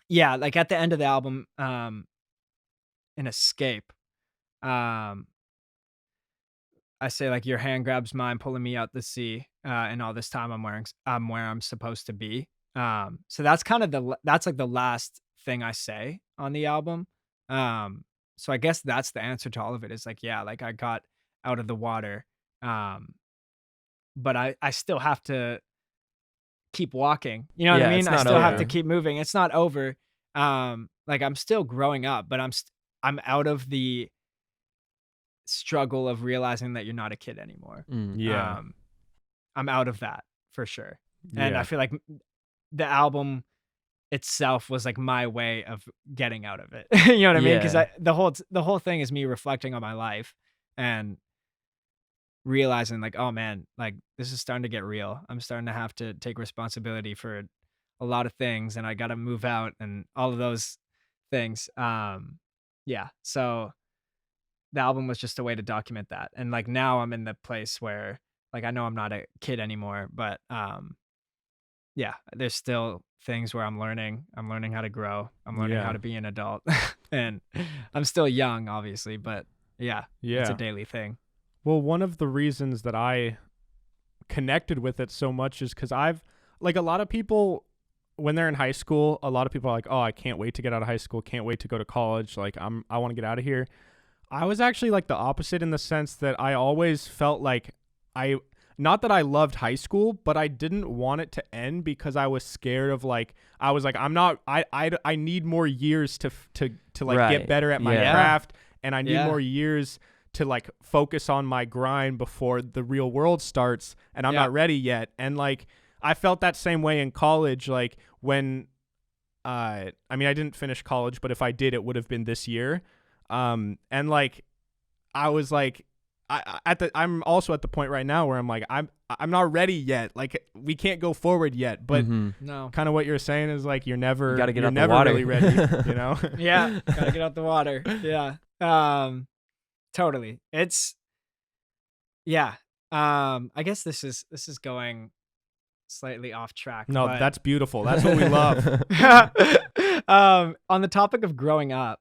Yeah, like at the end of the album, in Escape, um, I say like your hand grabs mine, pulling me out the sea, and all this time I'm where I'm supposed to be. So that's kind of that's like the last thing I say on the album. So I guess that's the answer to all of it is like, yeah, like I got out of the water. But I still have to keep walking. You know what I Yeah, mean? it's I not still have to over. keep moving. It's not over. Like I'm still growing up, but I'm out of the struggle of realizing that you're not a kid anymore. Yeah. I'm out of that for sure. And I Yeah. feel like the album itself was like my way of getting out of it. You know what I mean? Because Yeah. the whole thing is me reflecting on my life and realizing like, oh man, like this is starting to get real. I'm starting to have to take responsibility for a lot of things, and I got to move out and all of those things. Yeah. So the album was just a way to document that. And like now I'm in the place where like I know I'm not a kid anymore, but yeah, there's still things where I'm learning. I'm learning how to grow. I'm learning how Yeah. to be an adult. And I'm still young, obviously, but yeah, it's a Yeah. daily thing. Well, one of the reasons that I connected with it so much is because like a lot of people, when they're in high school, a lot of people are like, oh, I can't wait to get out of high school, can't wait to go to college. Like I want to get out of here. I was actually like the opposite in the sense that I always felt like not that I loved high school, but I didn't want it to end because I was scared of like, I was like, I need more years to like Right. get better at my Yeah. craft. And I need Yeah. more years to like focus on my grind before the real world starts, and I'm Yeah. not ready yet. And like I felt that same way in college, like when I mean I didn't finish college, but if I did, it would have been this year. And like I was like I'm also at the point right now where I'm like I'm not ready yet. Like we can't go forward yet. But No. kind of what you're saying is like you're never gotta get you're out the never water. really ready, you know? Yeah, gotta get out the water. Yeah. Totally. It's yeah. I guess this is going slightly off track. No, but, that's beautiful. That's what we love. on the topic of growing up,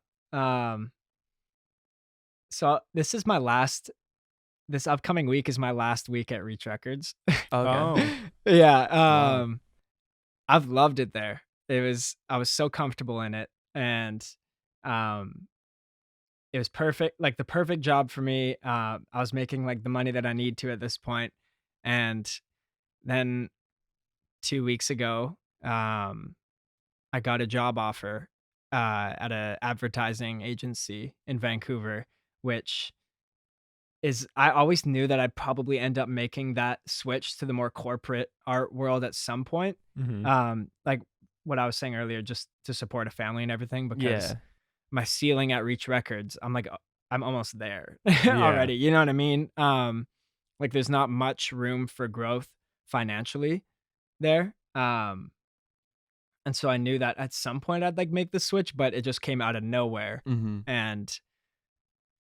so this upcoming week is my last week at Reach Records. Okay. Oh. Yeah. Wow. I've loved it there. I was so comfortable in it, and it was perfect, like the perfect job for me. I was making like the money that I need to at this point. And then 2 weeks ago, I got a job offer at a advertising agency in Vancouver, which is I always knew that I'd probably end up making that switch to the more corporate art world at some point. Like what I was saying earlier, just to support a family and everything, because Yeah. my ceiling at Reach Records, I'm like, I'm almost there Yeah. already. You know what I mean? Like there's not much room for growth financially there. And so I knew that at some point I'd like make the switch, but it just came out of nowhere. And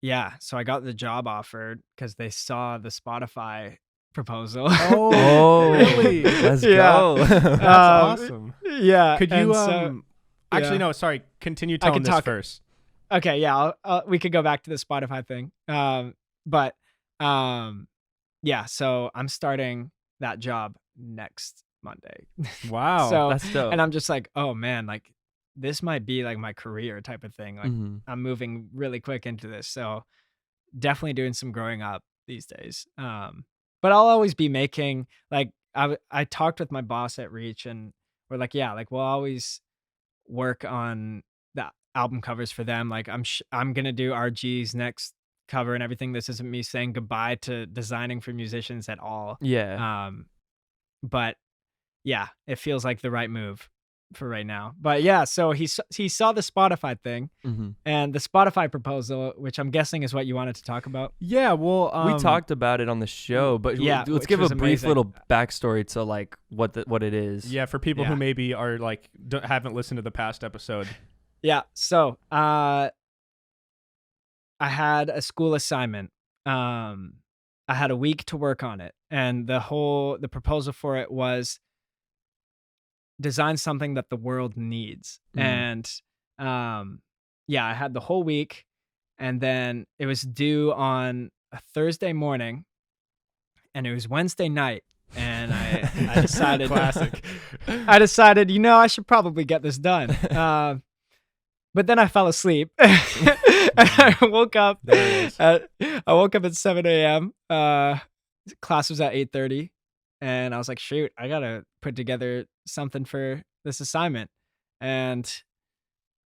yeah, so I got the job offered because they saw the Spotify proposal. Oh, really? Let's Yeah. go. That's awesome. Yeah. Could and you so- actually yeah. no, sorry, continue I telling can this talk- first. Okay, yeah, we could go back to the Spotify thing. But yeah, so I'm starting that job next Monday. Wow. So That's dope. and I'm just like, oh man, like this might be like my career type of thing. Like I'm moving really quick into this. So definitely doing some growing up these days. But I'll always be making like I talked with my boss at Reach, and we're like, yeah, like we'll always work on the album covers for them. Like I'm gonna do RG's next cover and everything. This isn't me saying goodbye to designing for musicians at all. Yeah. But yeah, it feels like the right move for right now. But yeah, so he saw the Spotify thing and the Spotify proposal, which I'm guessing is what you wanted to talk about. Yeah, well, we talked about it on the show, but yeah, let's give a brief little backstory to like what it is. Yeah, for people who maybe are like haven't listened to the past episode. Yeah, so I had a school assignment. I had a week to work on it, and the proposal for it was design something that the world needs. And yeah, I had the whole week, and then it was due on a Thursday morning, and it was Wednesday night, and I decided classic. I decided, I should probably get this done. But then I fell asleep. I woke up. I woke up at 7 a.m. Class was at 8:30, and I was like, "Shoot, I gotta put together something for this assignment." And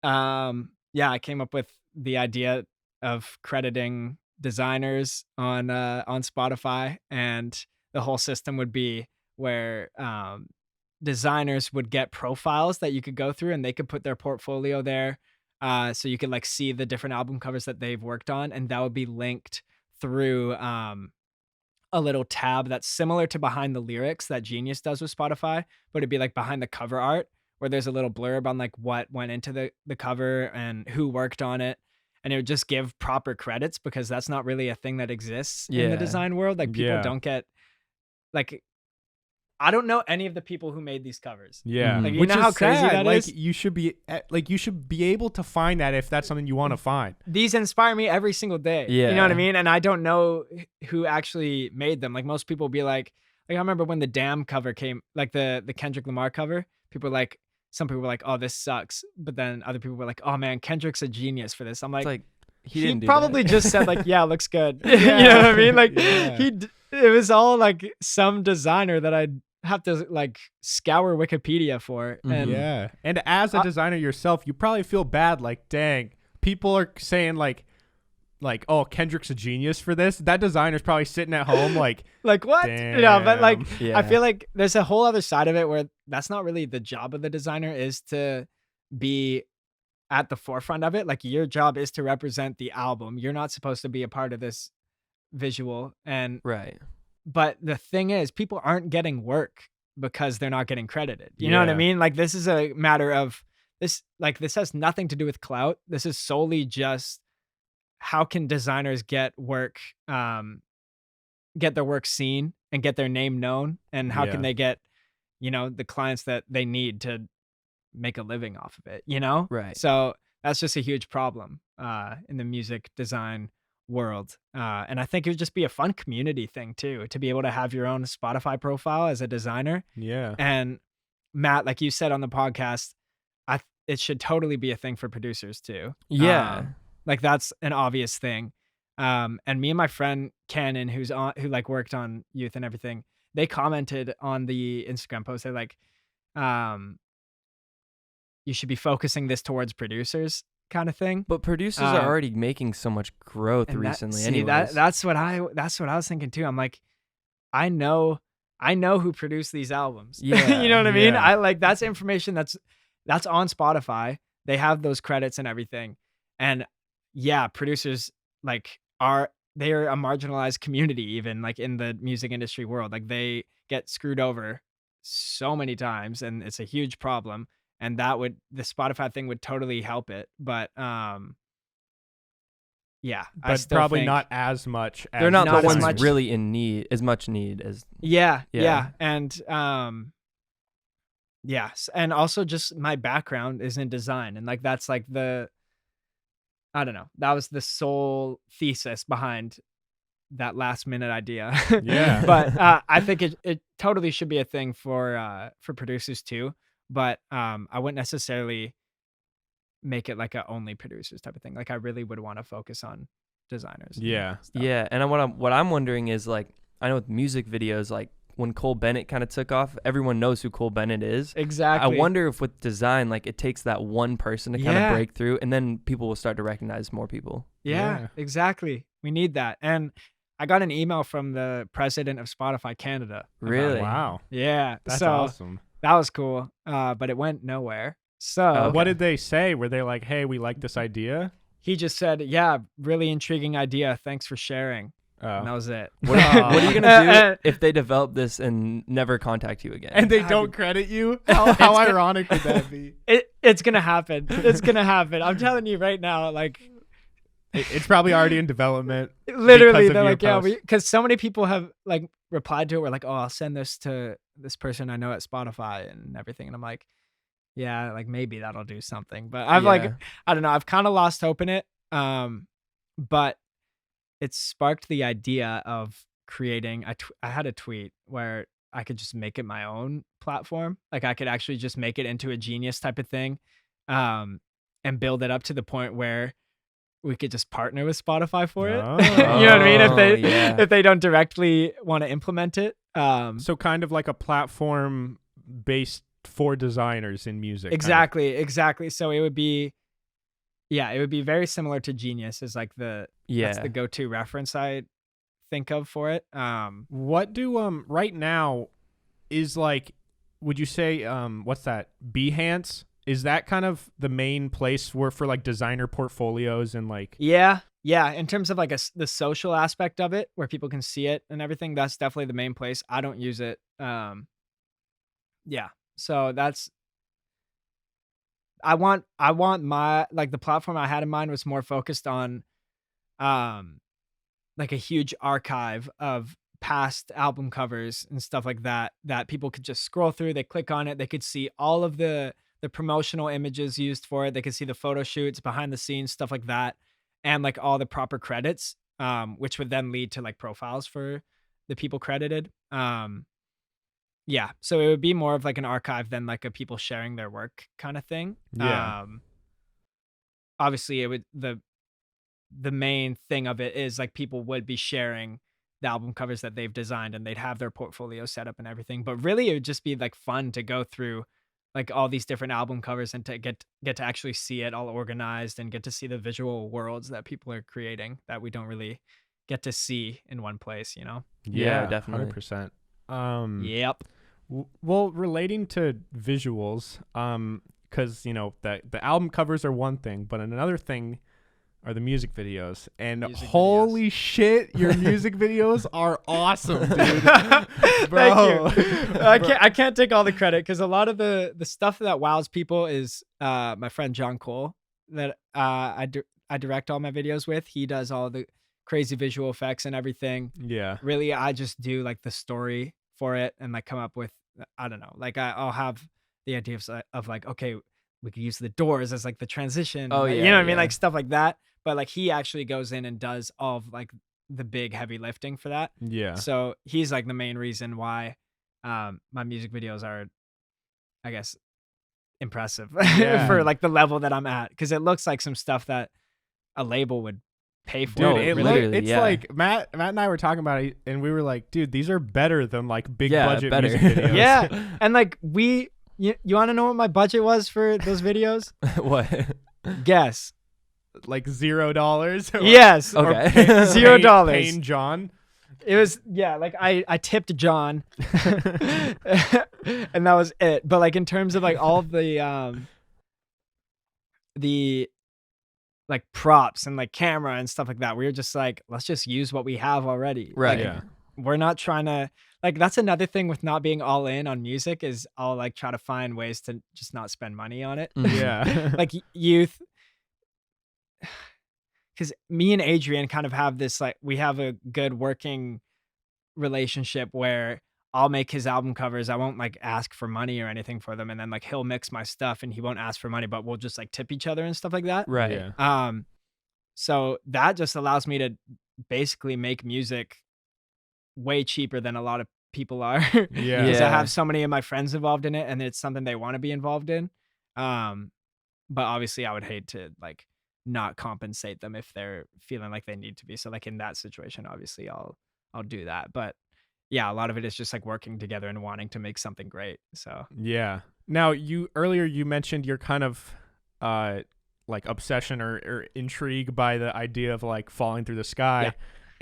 I came up with the idea of crediting designers on Spotify, and the whole system would be where designers would get profiles that you could go through, and they could put their portfolio there. So you could like see the different album covers that they've worked on, and that would be linked through a little tab that's similar to behind the lyrics that Genius does with Spotify, but it'd be like behind the cover art where there's a little blurb on like what went into the cover and who worked on it. And it would just give proper credits, because that's not really a thing that exists in the design world. Like people don't get like, I don't know any of the people who made these covers. Yeah. Like, you know how crazy that is? Like you should be able to find that if that's something you want to find. These inspire me every single day. Yeah. You know what I mean? And I don't know who actually made them. Like most people be like I remember when the Damn cover came, like the Kendrick Lamar cover, some people were like, "Oh, this sucks." But then other people were like, "Oh man, Kendrick's a genius for this." I'm like he probably just said like, "Yeah, it looks good." You know what I mean? Like it was all like some designer that I'd have to like scour Wikipedia for. And and as a designer yourself, you probably feel bad, like, dang, people are saying like, oh, Kendrick's a genius for this. That designer's probably sitting at home like what? Damn. Yeah, but like I feel like there's a whole other side of it where that's not really the job of the designer, is to be at the forefront of it. Like your job is to represent the album. You're not supposed to be a part of this visual. And but the thing is, people aren't getting work because they're not getting credited. You know what I mean? Like this is a matter of this has nothing to do with clout. This is solely just how can designers get work, get their work seen and get their name known, and how can they get, the clients that they need to make a living off of it, Right. So that's just a huge problem in the music design world. And I think it would just be a fun community thing too, to be able to have your own Spotify profile as a designer. Yeah. And Matt, like you said on the podcast, it should totally be a thing for producers too. Yeah. Like that's an obvious thing. And me and my friend Cannon, who like worked on Youth and everything, they commented on the Instagram post. They're like, you should be focusing this towards producers, kind of thing. But producers are already making so much growth recently. That's what I was thinking too. I'm like, I know who produced these albums. Yeah. You know what I mean? I like, that's information that's on Spotify. They have those credits and everything. And yeah, producers like they're a marginalized community, even like in the music industry world. Like they get screwed over so many times, and it's a huge problem. And the Spotify thing would totally help it. But but probably not as much. They're not the ones really in need, as much need as. Yeah. And and also just my background is in design, and like that's like I don't know, that was the sole thesis behind that last minute idea. Yeah. But I think it totally should be a thing for producers too. But I wouldn't necessarily make it like a only producers type of thing. Like I really would want to focus on designers. Yeah. Yeah. And what I'm wondering is, like, I know with music videos, like when Cole Bennett kind of took off, everyone knows who Cole Bennett is. Exactly. I wonder if with design, like it takes that one person to kind of break through, and then people will start to recognize more people. Yeah, exactly. We need that. And I got an email from the president of Spotify Canada. Really? Wow. Yeah. That's awesome. that was cool. But it went nowhere. So Okay. What did they say? Were they like, hey, we like this idea? he just said, yeah, really intriguing idea. Thanks for sharing. And that was it. What are you gonna do if they develop this and never contact you again? And they don't credit you? How ironic would that be? It's gonna happen. It's gonna happen. I'm telling you right now, like It's probably already in development. literally, because of they're your like, yeah, post. because so many people have like replied to it. We're like, oh, I'll send this to this person I know at Spotify and everything. And I'm like, yeah, like maybe that'll do something. But I've like, Yeah. I don't know. I've kind of lost hope in it. But it sparked the idea of creating. I had a tweet where I could just make it my own platform. Like I could actually just make it into a Genius type of thing, and build it up to the point where we could just partner with Spotify for it. Oh. You know what I mean? Yeah. If they don't directly want to implement it. So kind of like a platform based for designers in music. Exactly. So it would be very similar to Genius is like that's the go-to reference I think of for it. What do right now is like, would you say what's that? Behance? Is that kind of the main place for like designer portfolios and like? Yeah. In terms of like the social aspect of it, where people can see it and everything, that's definitely the main place. I don't use it. Yeah. So I want my like the platform I had in mind was more focused on, like a huge archive of past album covers and stuff like that people could just scroll through. They click on it, they could see all of the promotional images used for it. They could see the photo shoots, behind the scenes, stuff like that, and like all the proper credits, which would then lead to like profiles for the people credited. Yeah, so it would be more of like an archive than like a people sharing their work kind of thing. Yeah. Obviously, it would the main thing of it is like people would be sharing the album covers that they've designed and they'd have their portfolio set up and everything. But really, it would just be like fun to go through like all these different album covers and to get to actually see it all organized and get to see the visual worlds that people are creating that we don't really get to see in one place, you know? Yeah, definitely. 100%. Yep. Well, relating to visuals, because you know the album covers are one thing, but another thing are the music videos. And holy shit, your music videos are awesome, dude. Bro. Thank you. I can't take all the credit because a lot of the stuff that wows people is my friend John Cole that I direct all my videos with. He does all the crazy visual effects and everything. Yeah. Really, I just do like the story for it and like come up with, I don't know, like I'll have the idea of like, okay, we could use the doors as like the transition. Oh, like, yeah, you know what I mean? yeah. Like stuff like that. But like he actually goes in and does all of like the big heavy lifting for that. Yeah. So he's like the main reason why my music videos are, I guess, impressive Yeah. for like the level that I'm at. Cause it looks like some stuff that a label would pay for. Dude, it it's literally, like Matt and I were talking about it, and we were like, dude, these are better than like big Yeah, budget better. music videos. Yeah. And like you want to know what my budget was for those videos? What? Guess. Like $0. or- Yes. or Okay. pay- $0. Paying John. It was, yeah, like I tipped John and that was it. But like in terms of like all of the like props and like camera and stuff like that, we were just like, let's just use what we have already. Right. Like, Yeah. we're not trying to, like, that's another thing with not being all in on music is I'll like try to find ways to just not spend money on it. Mhm. Yeah. Like youth, because me and Adrian kind of have this, like, we have a good working relationship where I'll make his album covers. I won't like ask for money or anything for them. And then like he'll mix my stuff and he won't ask for money, but we'll just like tip each other and stuff like that. Right. Yeah. So that just allows me to basically make music way cheaper than a lot of people are. Yeah. Because I Yeah. have so many of my friends involved in it and it's something they want to be involved in. But obviously I would hate to like not compensate them if they're feeling like they need to be. So like in that situation, obviously I'll do that. But yeah, a lot of it is just like working together and wanting to make something great. So Yeah. Now, earlier you mentioned your kind of like obsession or intrigue by the idea of like falling through the sky, Yeah.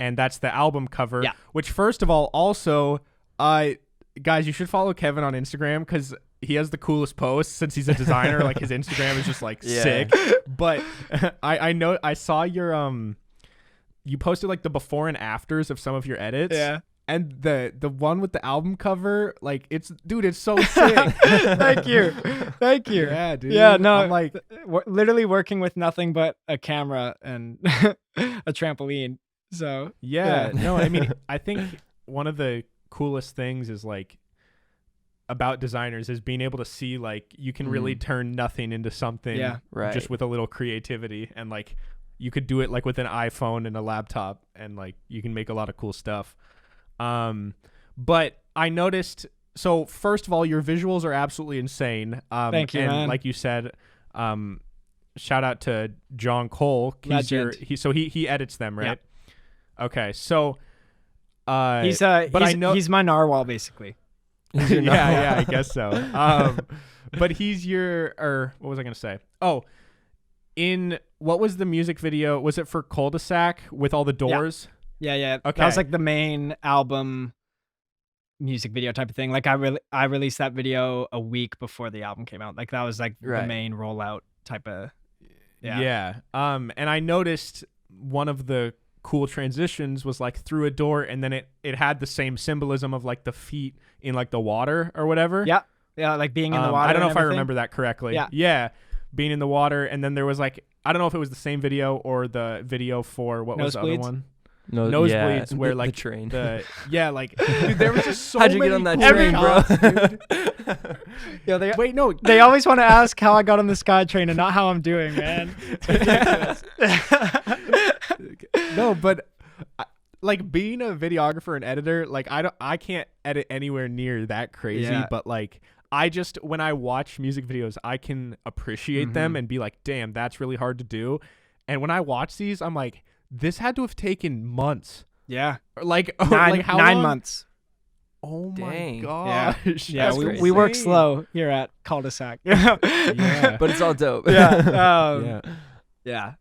and that's the album cover. Yeah. Which, first of all, also guys, you should follow Kevin on Instagram because he has the coolest posts since he's a designer. Like his Instagram is just like sick. But I know I saw your you posted like the before and afters of some of your edits. Yeah. And the one with the album cover, like it's so sick. Thank you. Yeah, dude. Yeah, no, I'm like literally working with nothing but a camera and a trampoline. So yeah, no, I mean, I think one of the coolest things is like about designers is being able to see like you can really turn nothing into something just with a little creativity, and like you could do it like with an iPhone and a laptop, and like you can make a lot of cool stuff. But I noticed, so first of all, your visuals are absolutely insane. Thank you, and man. like you said, shout out to John Cole. He edits them, right? Yeah. Okay. So, he's my narwhal basically. Yeah, I guess so. But he's what was I going to say? Oh, what was the music video? Was it for Cul-de-sac with all the doors? Yeah. Okay. That was like the main album music video type of thing. Like I released that video a week before the album came out. Like that was like the main rollout type of. Yeah. And I noticed one of the cool transitions was like through a door, and then it had the same symbolism of like the feet in like the water or whatever. Yeah. Yeah. Like being in the water. I don't know if I remember that correctly. Yeah. Being in the water. And then there was like, I don't know if it was the same video or the video for what was the other one? Nosebleeds, where like the train. Like dude, there was just so How'd you many get on that cool train, shots, bro? Dude. Wait, no. They always want to ask how I got on the SkyTrain and not how I'm doing, man. It's ridiculous. No, but like being a videographer and editor, like I can't edit anywhere near that crazy. Yeah. But like when I watch music videos, I can appreciate them and be like, damn, that's really hard to do. And when I watch these, I'm like, this had to have taken months. Yeah. Like nine long? Months. Oh Dang. my gosh. Yeah, we work slow here at Cul-de-sac. Yeah. But it's all dope. Yeah. Yeah.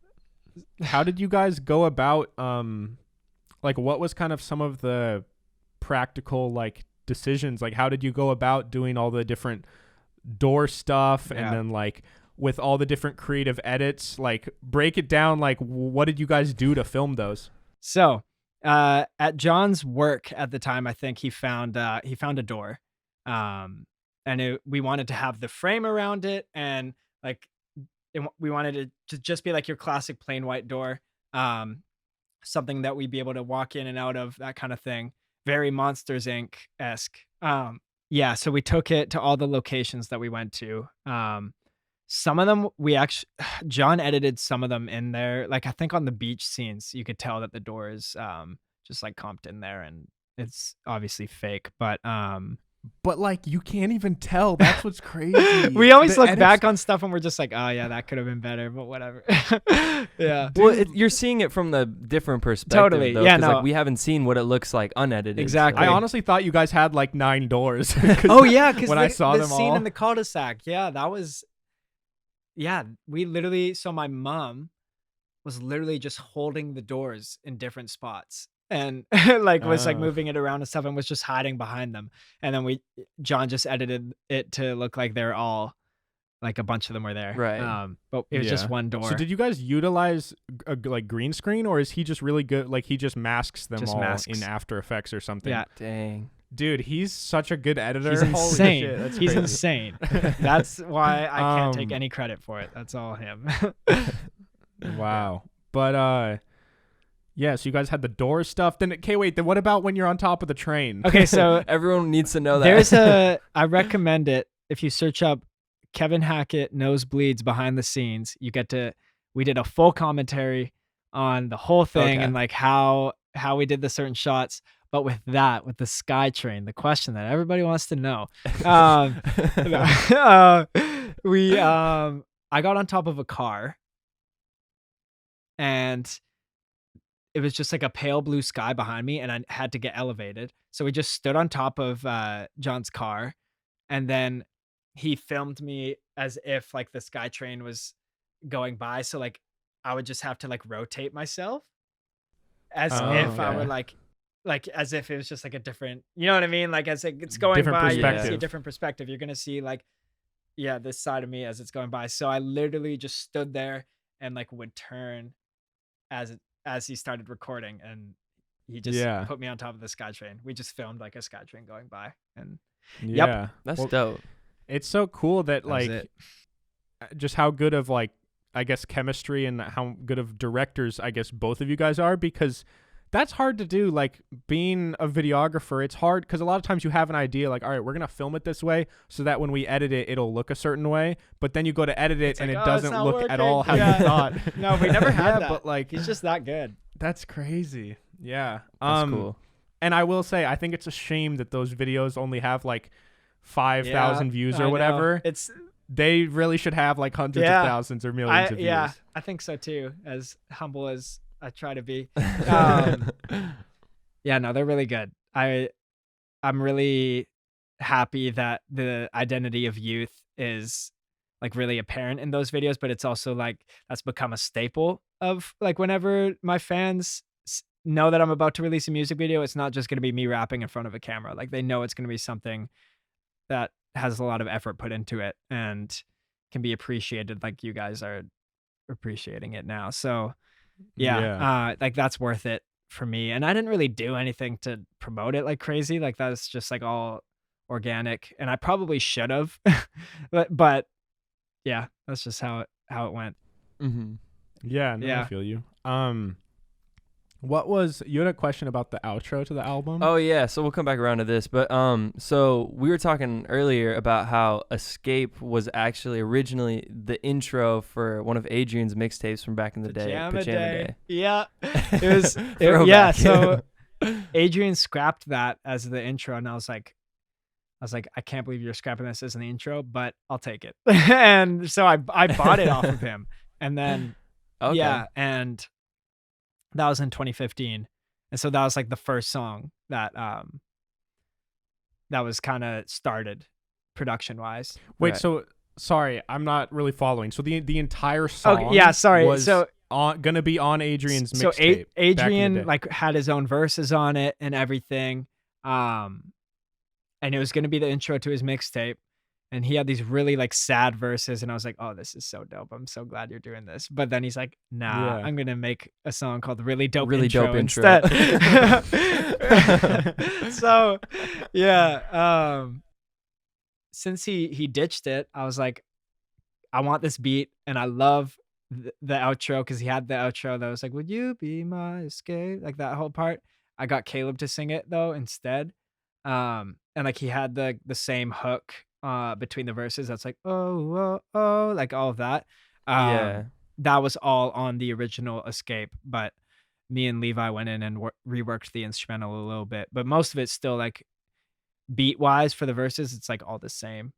How did you guys go about like what was kind of some of the practical like decisions? Like how did you go about doing all the different door stuff and then like with all the different creative edits? Like break it down, like what did you guys do to film those? So at John's work at the time, I think he found a door, and we wanted to have the frame around it, and like we wanted it to just be like your classic plain white door, something that we'd be able to walk in and out of, that kind of thing. Very Monsters Inc-esque. So we took it to all the locations that we went to. Some of them John edited some of them in there. Like I think on the beach scenes, you could tell that the door is just like comped in there, and it's obviously fake. But like you can't even tell. That's what's crazy. We always look back on stuff and we're just like, oh yeah, that could have been better, but whatever. Yeah. Well, you're seeing it from the different perspective. Totally. Though, yeah. no. Like, we haven't seen what it looks like unedited. Exactly. I honestly thought you guys had like 9 doors. Oh yeah, because when I saw the them scene all in the cul-de-sac. Yeah, that was. Yeah, we literally. So my mom was literally just holding the doors in different spots, and like was like moving it around and stuff, and was just hiding behind them. And then John just edited it to look like they're all, like a bunch of them were there. Right. But it was just one door. So did you guys utilize a like green screen, or is he just really good? Like he just masks them in After Effects or something? Yeah. Dang. Dude, he's such a good editor. He's insane. Holy shit, that's He's crazy. insane. That's why I can't take any credit for it. That's all him. Wow. But yeah, so you guys had the door stuff. Then what about when you're on top of the train? Okay, so everyone needs to know that. I recommend it. If you search up Kevin Hackett Nosebleeds behind the scenes, we did a full commentary on the whole thing and like how we did the certain shots. But with the SkyTrain, the question that everybody wants to know, I got on top of a car, and it was just like a pale blue sky behind me, and I had to get elevated. So we just stood on top of John's car, and then he filmed me as if like the SkyTrain was going by. So like I would just have to like rotate myself as if I were like like as if it was just like a different, you know what I mean? Like as it's going Different by, you're gonna see a perspective. different perspective. You're gonna see like, yeah, this side of me as it's going by. So I literally just stood there and like would turn as he started recording, and he just Yeah. put me on top of the SkyTrain. We just filmed like a SkyTrain going by, and Yeah. That's dope. It's so cool that that was like it. just how good of like I guess chemistry and how good of directors I guess both of you guys are, because that's hard to do. Like being a videographer, it's hard because a lot of times you have an idea like, all right, we're gonna film it this way so that when we edit it, it'll look a certain way. But then you go to edit it It's and like, it "Oh, it's doesn't not look at working." all how Yeah. you thought. No, we never had Yeah, that. but like He's just that good. that's crazy. Yeah. That's cool. And I will say, I think it's a shame that those videos only have like 5,000 views I or know. whatever. They really should have like hundreds of thousands or millions of views. Yeah, I think so too. As humble as I try to be. Yeah, no, they're really good. I'm really happy that the identity of youth is like really apparent in those videos, but it's also like that's become a staple of like whenever my fans know that I'm about to release a music video, it's not just going to be me rapping in front of a camera. Like they know it's going to be something that has a lot of effort put into it and can be appreciated like you guys are appreciating it now. So yeah. Like that's worth it for me. And I didn't really do anything to promote it like crazy. Like that's just like all organic, and I probably should have, but yeah, that's just how it went. Mm-hmm. Yeah, no, I Yeah. feel you. You had a question about the outro to the album? Oh yeah, so we'll come back around to this, but so we were talking earlier about how Escape was actually originally the intro for one of Adrian's mixtapes from back in the day, Pajama Day. Yeah, it was. Throwback. Yeah, so Adrian scrapped that as the intro, and I was like, I can't believe you're scrapping this as an intro, but I'll take it. And so I bought it off of him, and then Okay. yeah, and that was in 2015, and so that was like the first song that that was kind of started production wise. Wait, Right. so sorry, I'm not really following. So the entire song Okay, yeah, sorry. was So gonna be on Adrian's so mixtape. back in the Adrian day. like had his own verses on it and everything, and it was gonna be the intro to his mixtape, and he had these really like sad verses, and I was like, oh, this is so dope, I'm so glad you're doing this. But then he's like, nah, Yeah. I'm gonna make a song called Really Dope Really Intro Dope Intro. instead. So yeah, since he ditched it, I was like, I want this beat, and I love the outro because he had the outro that was like, "Would you be my escape?" Like that whole part. I got Caleb to sing it though instead, and like he had the same hook between the verses. That's like, oh oh oh, like all of that. Yeah. That was all on the original Escape, but me and Levi went in and reworked the instrumental a little bit, but most of it's still like beat wise for the verses. It's like all the same.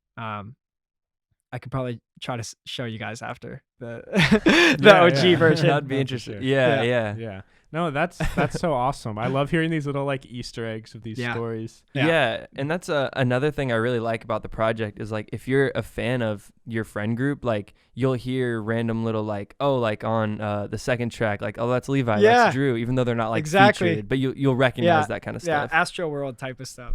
I could probably try to show you guys after the OG version. That'd be No, for interesting. sure. Yeah, Yeah. yeah. Yeah. No, that's so awesome. I love hearing these little like Easter eggs of these Yeah. stories. Yeah. Yeah, and that's another thing I really like about the project is like if you're a fan of your friend group, like you'll hear random little like, oh, like on the second track, like, oh, that's Levi, Yeah. that's Drew, even though they're not like Exactly. featured, but you'll recognize that kind of Yeah, stuff. Astro World type of stuff.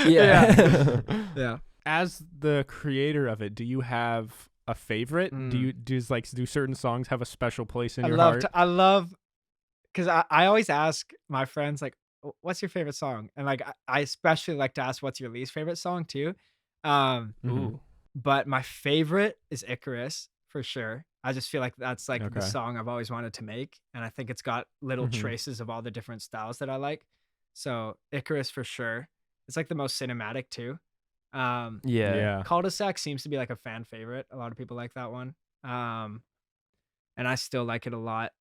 Yeah. Yeah. As the creator of it, do you have a favorite? Mm. Do certain songs have a special place in your heart? I love because I always ask my friends like, what's your favorite song? And like I especially like to ask what's your least favorite song too. Mhm. But my favorite is Icarus for sure. I just feel like that's like the Okay. song I've always wanted to make, and I think it's got little Mhm. traces of all the different styles that I like. So Icarus for sure. It's like the most cinematic too. Yeah. Yeah. Cul-de-sac seems to be like a fan favorite. A lot of people like that one. And I still like it a lot.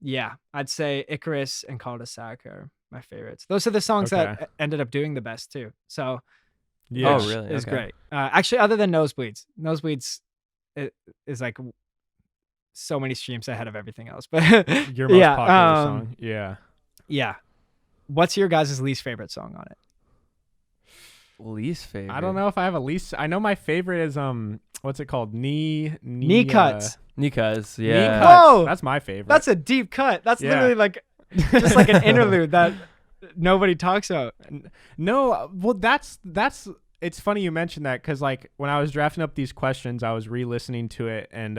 Yeah, I'd say Icarus and Cul-de-sac are my favorites. Those are the songs Okay. that ended up doing the best too. So Yeah. Oh, which really? is Okay. great. Actually, other than Nosebleeds is like so many streams ahead of everything else. But Your most yeah, popular song. Yeah. yeah. What's your guys' least favorite song on it? Least favorite. I don't know if I have a least. I know my favorite is what's it called? Knee cuts. Knee cuts, Knee yeah. cuts. Whoa! That's my favorite. That's a deep cut. That's Yeah. literally like just like an interlude that nobody talks about. No, well, that's. It's funny you mentioned that because like when I was drafting up these questions, I was re-listening to it, and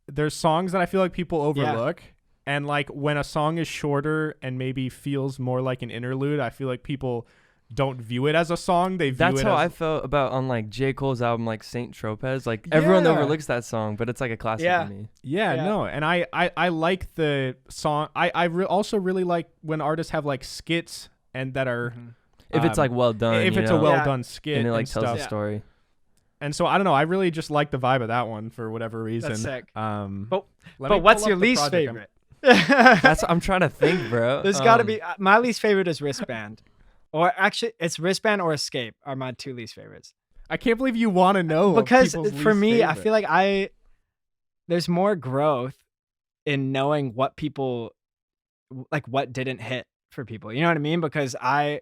there's songs that I feel like people overlook, and like when a song is shorter and maybe feels more like an interlude, I feel like people don't view it as a song. They view That's it how as I felt about on like J. Cole's album, like Saint Tropez. Like everyone overlooks that song, but it's like a classic to me. Yeah, no, and I like the song. I also really like when artists have like skits and that are if it's like well done. If it's a well done skit and it like and tells stuff. a story. And so I don't know. I really just like the vibe of that one for whatever reason. That's sick. But what's your least favorite? I'm trying to think, bro. There's got to be my least favorite is Wristband. Or actually, it's Wristband or Escape are my two least favorites. I can't believe you want to know. Because for me, favorite. I feel like there's more growth in knowing what people, like what didn't hit for people. You know what I mean? Because I'm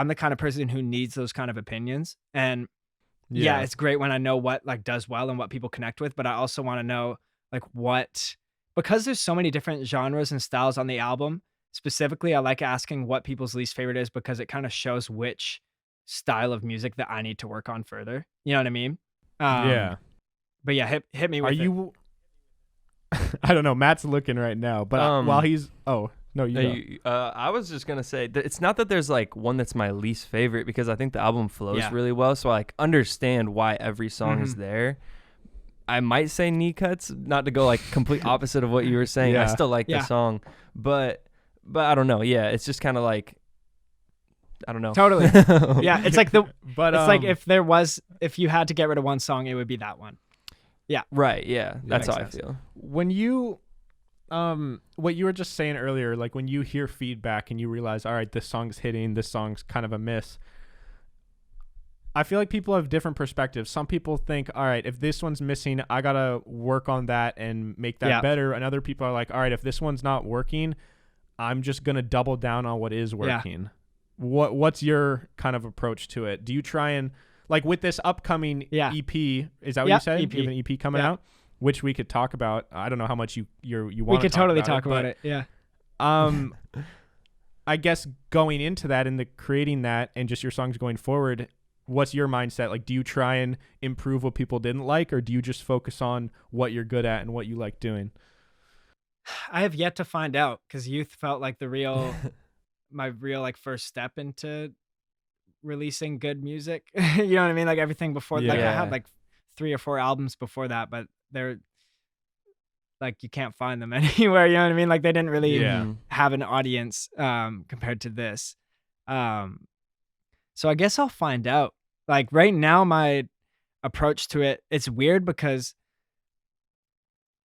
the kind of person who needs those kind of opinions. And yeah, it's great when I know what like does well and what people connect with. But I also want to know like because there's so many different genres and styles on the album. Specifically, I like asking what people's least favorite is because it kind of shows which style of music that I need to work on further. You know what I mean? Yeah. But yeah, hit me with it. Are you... I don't know. Matt's looking right now, but while he's... Oh, no, you go. I was just going to say that it's not that there's like one that's my least favorite because I think the album flows really well. So I like understand why every song is there. I might say Knee Cuts, not to go like complete opposite of what you were saying. I still like the song, but I don't know. Yeah, it's just kind of like, I don't know. Totally. Yeah, it's like like if you had to get rid of one song, it would be that one. Yeah. Right. Yeah. That's how I feel. When you, what you were just saying earlier, like when you hear feedback and you realize, all right, this song's hitting, this song's kind of a miss. I feel like people have different perspectives. Some people think, all right, if this one's missing, I got to work on that and make that better. And other people are like, all right, if this one's not working, I'm just going to double down on what is working. What's your kind of approach to it? Do you try and, like with this upcoming EP, is that what you said? EP. You have an EP coming out, which we could talk about. I don't know how much you want to talk about. We could totally talk about it. Yeah. I guess going into that and creating that and just your songs going forward, what's your mindset? Like, do you try and improve what people didn't like, or do you just focus on what you're good at and what you like doing? I have yet to find out because Youth felt like my real like first step into releasing good music. You know what I mean? Like everything before, like I had like 3 or 4 albums before that, but they're like, you can't find them anywhere. You know what I mean? Like they didn't really have an audience compared to this. So I guess I'll find out. Like right now, my approach to it, it's weird because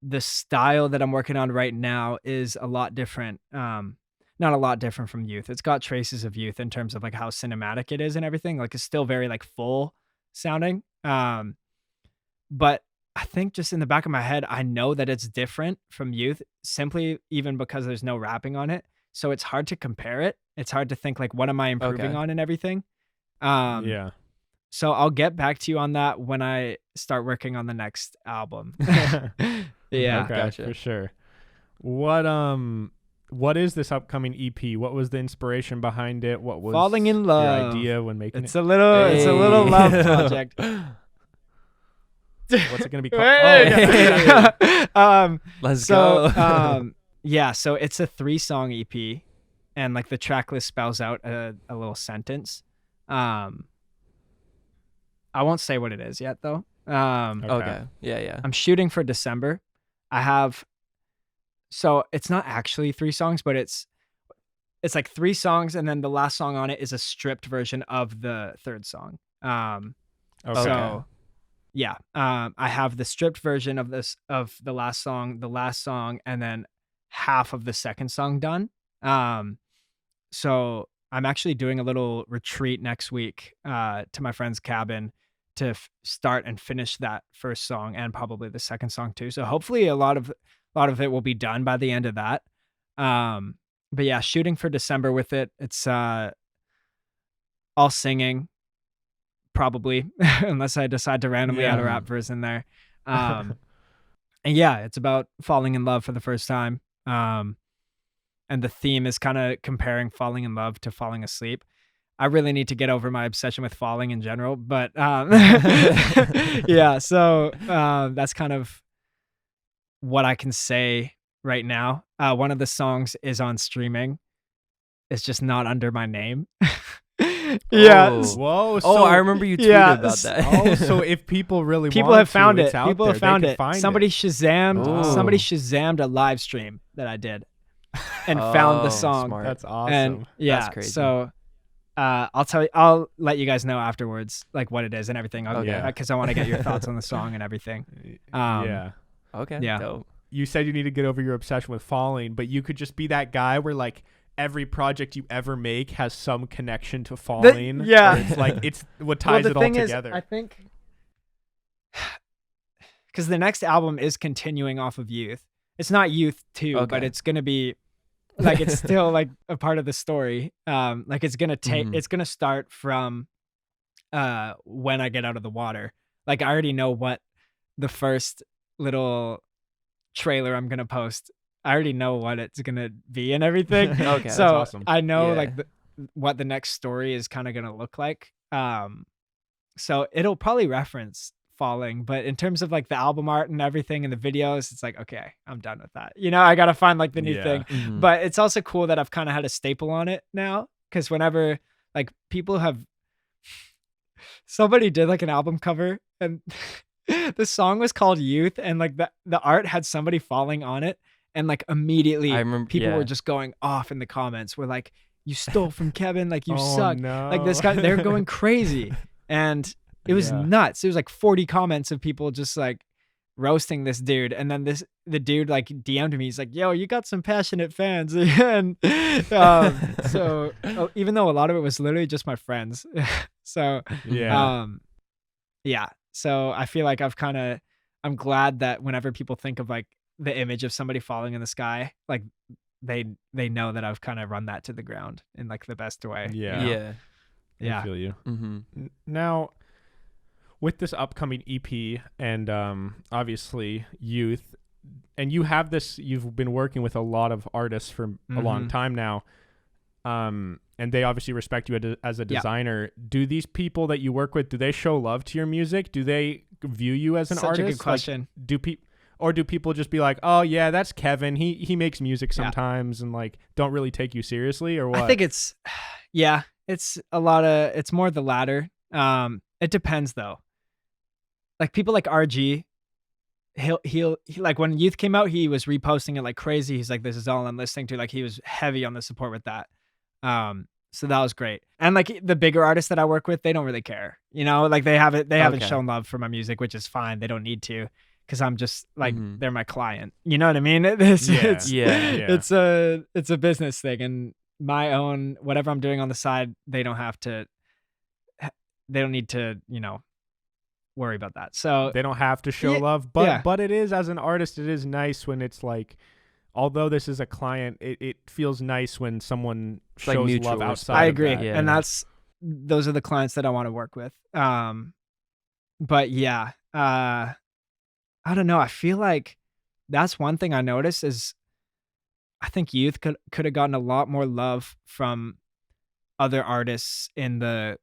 the style that I'm working on right now is a lot different. Not a lot different from Youth. It's got traces of Youth in terms of like how cinematic it is and everything. Like it's still very like full sounding. But I think just in the back of my head, I know that it's different from Youth simply even because there's no rapping on it. So it's hard to compare it. It's hard to think like, what am I improving on and everything? So I'll get back to you on that when I start working on the next album. Yeah. Okay, gotcha. For sure. What is this upcoming EP? What was the inspiration behind it? What was Falling in Love? Your idea when making it? It's a little love project. What's it gonna be called? Let's go. Yeah, so it's a 3-song EP, and like the track list spells out a little sentence. I won't say what it is yet though. Okay. Yeah. I'm shooting for December. So it's not actually 3 songs, but it's like 3 songs, and then the last song on it is a stripped version of the 3rd song. So yeah, I have the stripped version of the last song, and then half of the 2nd song done. So I'm actually doing a little retreat next week to my friend's cabin to start and finish that 1st song and probably the 2nd song too. So hopefully a lot of it will be done by the end of that. But yeah, shooting for December with it. It's all singing. probably, unless I decide to randomly add a rap verse in there. And yeah, it's about falling in love for the first time. And the theme is kind of comparing falling in love to falling asleep. I really need to get over my obsession with falling in general, but yeah, so that's kind of what I can say right now. One of the songs is on streaming. It's just not under my name. Yeah. Oh. Whoa. So, I remember you tweeted about that. Oh, so if people really people have found it. People have found it. Somebody Shazammed a live stream that I did and found the song. Smart. That's awesome. And yeah, that's crazy. So I'll let you guys know afterwards, like what it is and everything. Because I want to get your thoughts on the song and everything. Yeah. Okay. Yeah. Dope. You said you need to get over your obsession with falling, but you could just be that guy where like every project you ever make has some connection to falling. It's like it's what ties it all together. I think because the next album is continuing off of Youth. It's not Youth 2, but it's gonna be like it's still like a part of the story. Like it's gonna take it's gonna start from when I get out of the water. Like I already know what the first little trailer I'm gonna post. I already know what it's gonna be and everything. Okay, so that's awesome. I know like what the next story is kind of gonna look like. So it'll probably reference falling, but in terms of like the album art and everything and the videos, it's like, okay, I'm done with that. You know, I gotta find like the new thing. But it's also cool that I've kind of had a staple on it now, because whenever like people have, somebody did like an album cover and the song was called Youth, and like the art had somebody falling on it. And like immediately people were just going off in the comments. We're like, you stole from Kevin. Like you suck. No. Like this guy, they're going crazy. And it was nuts. It was like 40 comments of people just like roasting this dude. And then the dude like DM'd me. He's like, yo, you got some passionate fans. And so even though a lot of it was literally just my friends. So yeah. So I feel like I'm glad that whenever people think of like the image of somebody falling in the sky, like they know that I've kind of run that to the ground in like the best way. Yeah. I feel you. Now, with this upcoming EP and obviously Youth, and you've been working with a lot of artists for a long time now, and they obviously respect you as a designer. Do these people that you work with, do they show love to your music? Do they view you as an artist? Such a good question. Like, or do people just be like, oh yeah, that's Kevin, he makes music sometimes, and like don't really take you seriously, or what? I think it's it's more the latter. It depends though. Like people like RG, he'll like when Youth came out, he was reposting it like crazy. He's like, this is all I'm listening to. Like he was heavy on the support with that. So that was great. And like the bigger artists that I work with, they don't really care. You know, like they haven't shown love for my music, which is fine. They don't need to. Because I'm just like they're my client, you know what I mean? It's a business thing, and my own whatever I'm doing on the side, they don't need to, you know, worry about that. So they don't have to show love, but it is, as an artist, it is nice when it's like, although this is a client, it feels nice when someone shows like love outside. I agree, and those are the clients that I want to work with. But yeah. I don't know. I feel like that's one thing I noticed is I think Youth could have gotten a lot more love from other artists in the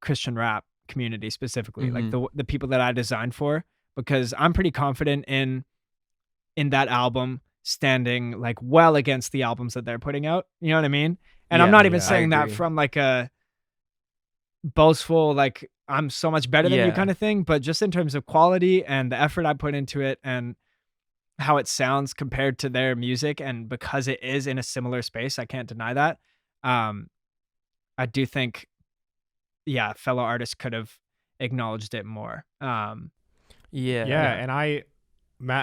Christian rap community specifically, like the people that I designed for, because I'm pretty confident in that album standing like well against the albums that they're putting out. You know what I mean? And I'm not even saying that from like a boastful, like I'm so much better than you kind of thing, but just in terms of quality and the effort I put into it and how it sounds compared to their music, and because it is in a similar space, I can't deny that. I do think fellow artists could have acknowledged it more. And Matt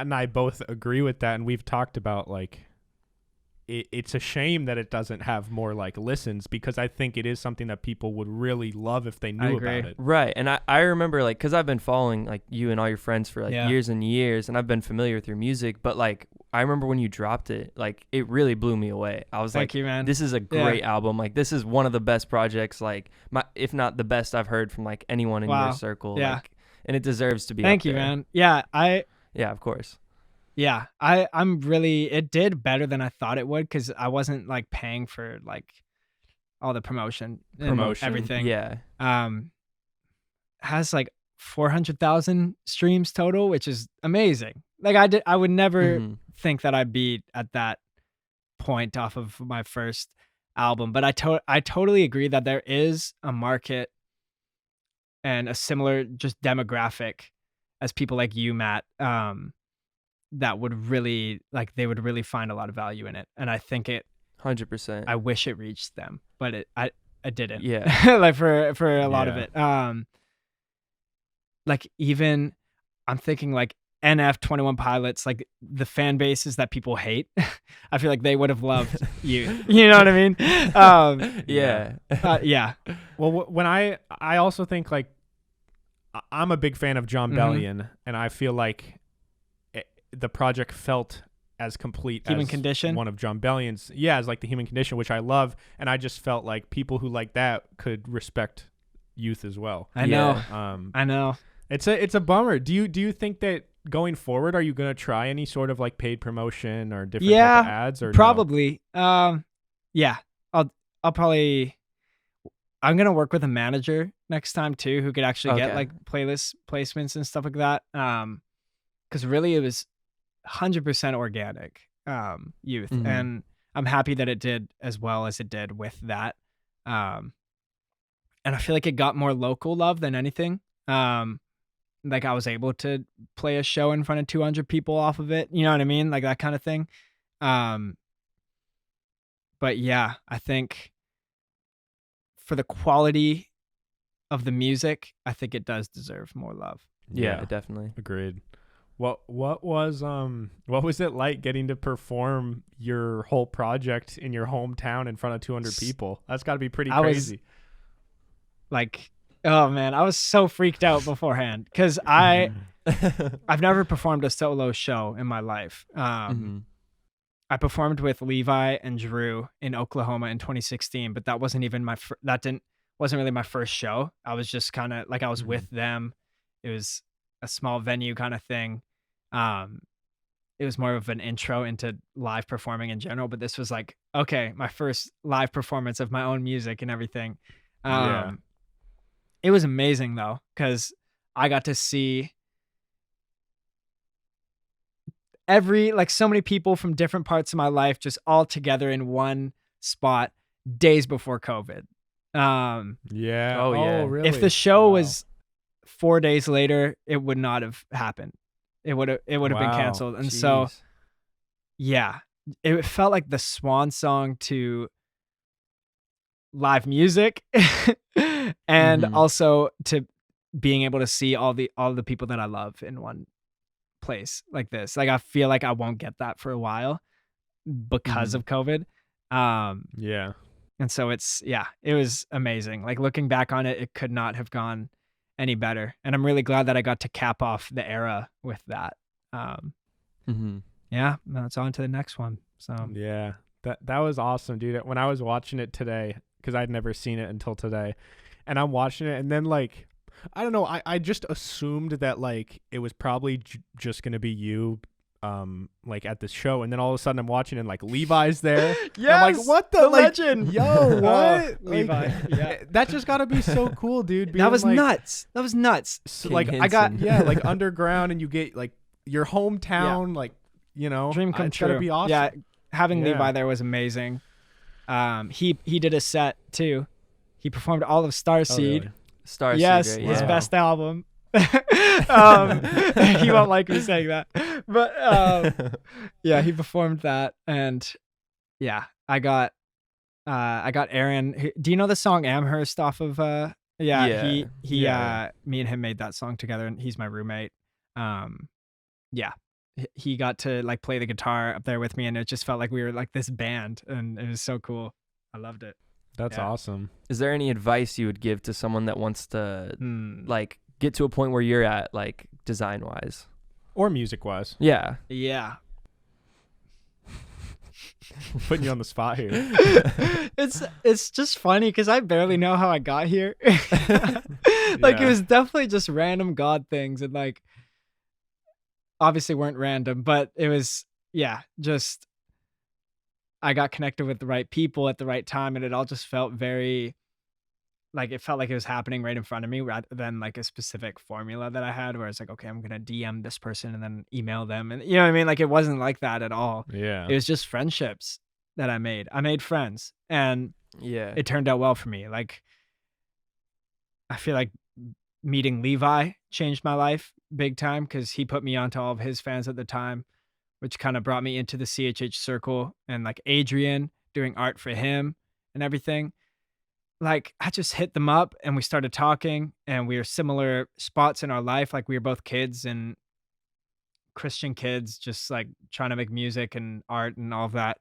and I both agree with that, and we've talked about like it's a shame that it doesn't have more like listens, because I think it is something that people would really love if they knew about it. Right. And I remember like, cause I've been following like you and all your friends for like years and years, and I've been familiar with your music, but like I remember when you dropped it, like it really blew me away. I was Thank like, you, man. this is a great album. Like this is one of the best projects, like if not the best I've heard from like anyone in your circle. Yeah. Like, and it deserves to be. Thank you, there. man. Yeah, Yeah, of course. Yeah, I'm really. It did better than I thought it would because I wasn't like paying for like all the promotion, everything. Yeah. Has like 400,000 streams total, which is amazing. Like I would never think that I'd be at that point off of my first album, but I totally agree that there is a market and a similar just demographic as people like you, Matt, that would really like they would really find a lot of value in it, and I think 100%. I wish it reached them, but I didn't. Yeah. Like for a lot of it. Like even I'm thinking like NF 21 Pilots, like the fan bases that people hate. I feel like they would have loved you. You know what I mean? Yeah. Yeah. Well, when I also think like I'm a big fan of John Bellion, and I feel like the project felt as complete Human as Condition? one of John Bellion's. Yeah, as like the Human Condition, which I love, and I just felt like people who like that could respect Youth as well. I know. I know. It's a bummer. Do you think that going forward, are you gonna try any sort of like paid promotion or different type of ads or probably? No? Yeah. I'll probably. I'm gonna work with a manager next time too, who could actually get like playlist placements and stuff like that. Because really it was 100% organic. Youth, and I'm happy that it did as well as it did with that. And I feel like it got more local love than anything. Like I was able to play a show in front of 200 people off of it. You know what I mean? Like that kind of thing. But yeah, I think for the quality of the music, I think it does deserve more love. Yeah, definitely. Agreed. What was it like getting to perform your whole project in your hometown in front of 200 people? That's got to be pretty crazy. Like, oh man, I was so freaked out beforehand because I've never performed a solo show in my life. I performed with Levi and Drew in Oklahoma in 2016, but that wasn't even wasn't really my first show. I was just kind of like I was with them. It was a small venue kind of thing. It was more of an intro into live performing in general, but this was like, okay, my first live performance of my own music and everything. It was amazing though, because I got to see so many people from different parts of my life just all together in one spot days before COVID. Yeah. Oh, yeah. Really? If the show was 4 days later, it would not have happened. It would have been canceled. And so, yeah, it felt like the swan song to live music and also to being able to see all the people that I love in one place like this. Like I feel like I won't get that for a while because of COVID. Yeah. And so it was amazing. Like looking back on it, it could not have gone any better. And I'm really glad that I got to cap off the era with that. Yeah, now it's on to the next one. So yeah, that was awesome, dude. When I was watching it today, because I'd never seen it until today, and I'm watching it, and then like, I don't know, I just assumed that like it was probably just gonna be you like at this show, and then all of a sudden I'm watching and like Levi's there. Yes, I'm like, what the like, legend. Yo, what? Levi. Yeah. That just gotta be so cool, dude. That was like, nuts. That was nuts. So, like I got like underground, and you get like your hometown, like, you know, dream come true. Gotta be awesome. Yeah, having Levi there was amazing. He did a set too. He performed all of Starseed. Oh, really? Starseed, yes, right? his Wow. best album. He won't like me saying that, but yeah, he performed that, and yeah, I got Aaron. Do you know the song Amherst off of? Me and him made that song together, and he's my roommate. Yeah, he got to like play the guitar up there with me, and it just felt like we were like this band, and it was so cool. I loved it. That's awesome. Is there any advice you would give to someone that wants to like get to a point where you're at, like design wise or music wise? Yeah. Putting you on the spot here. It's just funny because I barely know how I got here. Like it was definitely just random God things, and like obviously weren't random, but it was just I got connected with the right people at the right time, and it all just felt very like it felt like it was happening right in front of me rather than like a specific formula that I had where it's like, okay, I'm gonna DM this person and then email them, and you know what I mean? Like it wasn't like that at all. Yeah. It was just friendships that I made. I made friends, and it turned out well for me. Like I feel like meeting Levi changed my life big time because he put me onto all of his fans at the time, which kind of brought me into the CHH circle, and like Adrian doing art for him and everything. Like I just hit them up and we started talking, and we were similar spots in our life. Like we were both kids and Christian kids, just like trying to make music and art and all of that.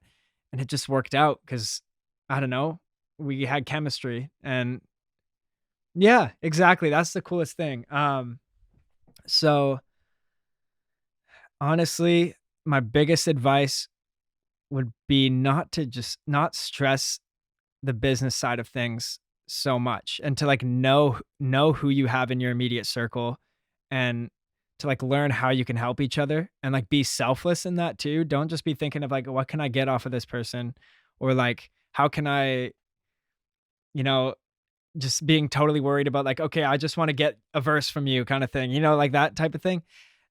And it just worked out because I don't know, we had chemistry, and yeah, exactly. That's the coolest thing. So honestly, my biggest advice would be not stress the business side of things so much, and to like know who you have in your immediate circle, and to like learn how you can help each other, and like be selfless in that too. Don't just be thinking of like, what can I get off of this person, or like how can I, you know, just being totally worried about like, okay, I just want to get a verse from you kind of thing, you know, like that type of thing.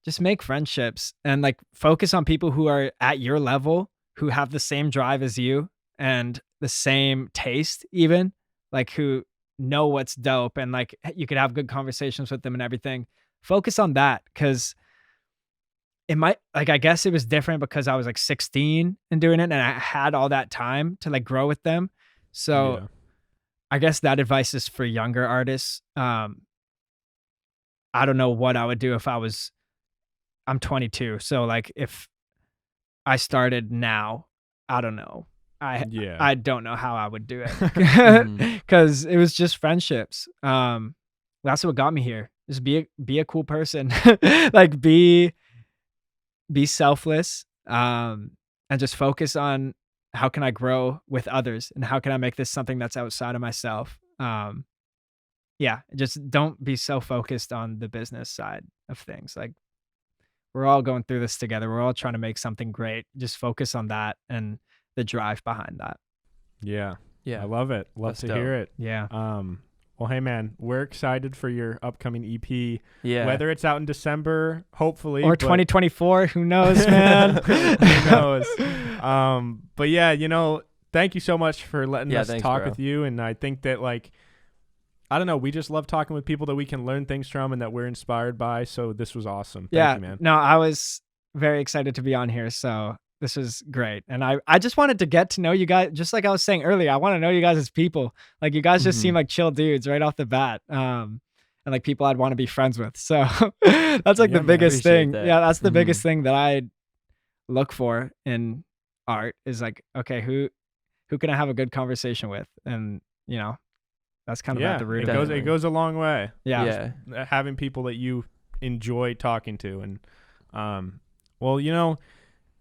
Just make friendships and like focus on people who are at your level, who have the same drive as you and the same taste, even like who know what's dope, and like you could have good conversations with them and everything. Focus on that, because it might, like, I guess it was different because I was like 16 and doing it, and I had all that time to like grow with them. So I guess that advice is for younger artists. I don't know what I would do if I'm 22. So like if I started now, I don't know. I don't know how I would do it because it was just friendships. That's what got me here. Just be a cool person, like be selfless, and just focus on how can I grow with others, and how can I make this something that's outside of myself. Just don't be so focused on the business side of things. Like we're all going through this together. We're all trying to make something great. Just focus on that and the drive behind that. Yeah. I love it. Love to hear it. Yeah. Well, hey man, we're excited for your upcoming EP. Yeah. Whether it's out in December, hopefully, or 2024, who knows, man? Who knows? But yeah, you know, thank you so much for letting us talk with you. And I think that, like, I don't know, we just love talking with people that we can learn things from and that we're inspired by. So this was awesome. Thank you, man. No, I was very excited to be on here. So this was great. And I just wanted to get to know you guys. Just like I was saying earlier, I want to know you guys as people. Like you guys just seem like chill dudes right off the bat. And like people I'd want to be friends with. So that's like the biggest thing. That. Yeah, that's the biggest thing that I look for in art is like, okay, who can I have a good conversation with? And, you know, that's kind of at the root of it. It goes a long way. Yeah. Having people that you enjoy talking to. And, well, you know,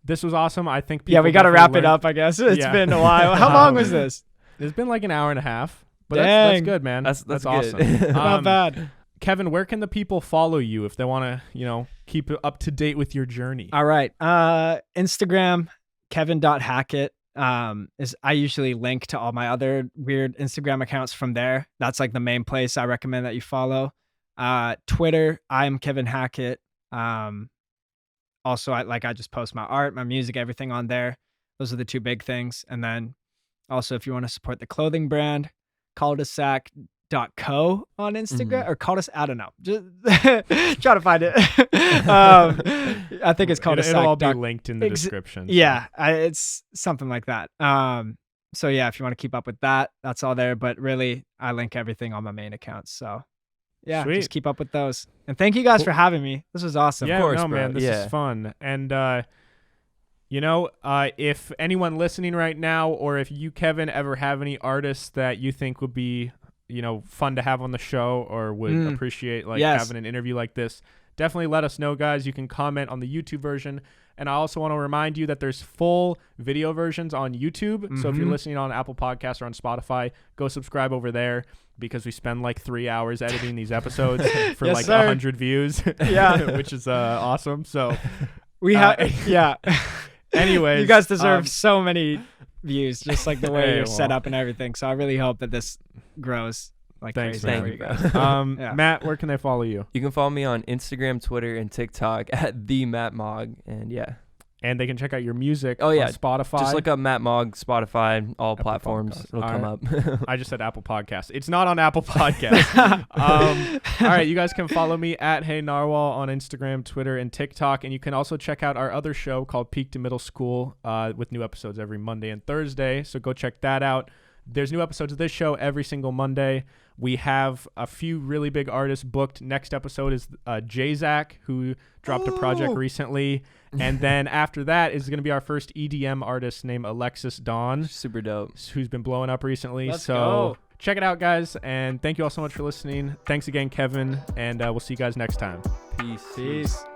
this was awesome. I think people we got to wrap it up, I guess. It's been a while. How long was this? It's been like an hour and a half. But that's good, man. That's awesome. Not bad. Kevin, where can the people follow you if they want to, you know, keep up to date with your journey? All right. Instagram, kevin.hackett. I usually link to all my other weird Instagram accounts from there. That's like the main place I recommend that you follow. Twitter, I'm Kevin Hackett. Also, I just post my art, my music, everything on there. Those are the two big things. And then also, if you want to support the clothing brand, cul-de-sac.co on Instagram or cul-de-sac, I don't know. Just try to find it. I think it's cul-de-sac. It'll all be linked in the description. So. Yeah, it's something like that. So yeah, if you want to keep up with that, that's all there. But really, I link everything on my main accounts. So yeah, just keep up with those. And thank you guys for having me. This was awesome. Yeah, of course, man, this is fun. And you know, if anyone listening right now, or if you, Kevin, ever have any artists that you think would be, you know, fun to have on the show, or would appreciate having an interview like this, definitely let us know, guys. You can comment on the YouTube version, And I also want to remind you that there's full video versions on YouTube. So if you're listening on Apple Podcasts or on Spotify, go subscribe over there, because we spend like 3 hours editing these episodes for Yes, like sir. 100 views. Yeah. Which is awesome. So We have, yeah. anyways, You guys deserve so many views, just like the way Hey, you're set well. up and everything. So I really hope that this grows like Thanks, crazy. man. for you Thank guys. Yeah. Matt, where can they follow you? You can follow me on Instagram, Twitter, and TikTok at the Matt Mogg. And yeah, And they can check out your music Oh, yeah. on Spotify. just look up Matt Mogg, Spotify, all Apple platforms. Podcasts. It'll All come up. I just said Apple Podcasts. It's not on Apple Podcasts. All right, you guys can follow me at Hey Narwhal on Instagram, Twitter, and TikTok. And you can also check out our other show called Peak to Middle School with new episodes every Monday and Thursday. So go check that out. There's new episodes of this show every single Monday. We have a few really big artists booked. Next episode is J-Zack, who dropped a project recently. And then after that is going to be our first EDM artist named Alexis Dawn, Super dope. who's been blowing up recently. Let's so go. check it out, guys. And thank you all so much for listening. Thanks again, Kevin. And we'll see you guys next time. Peace. Peace.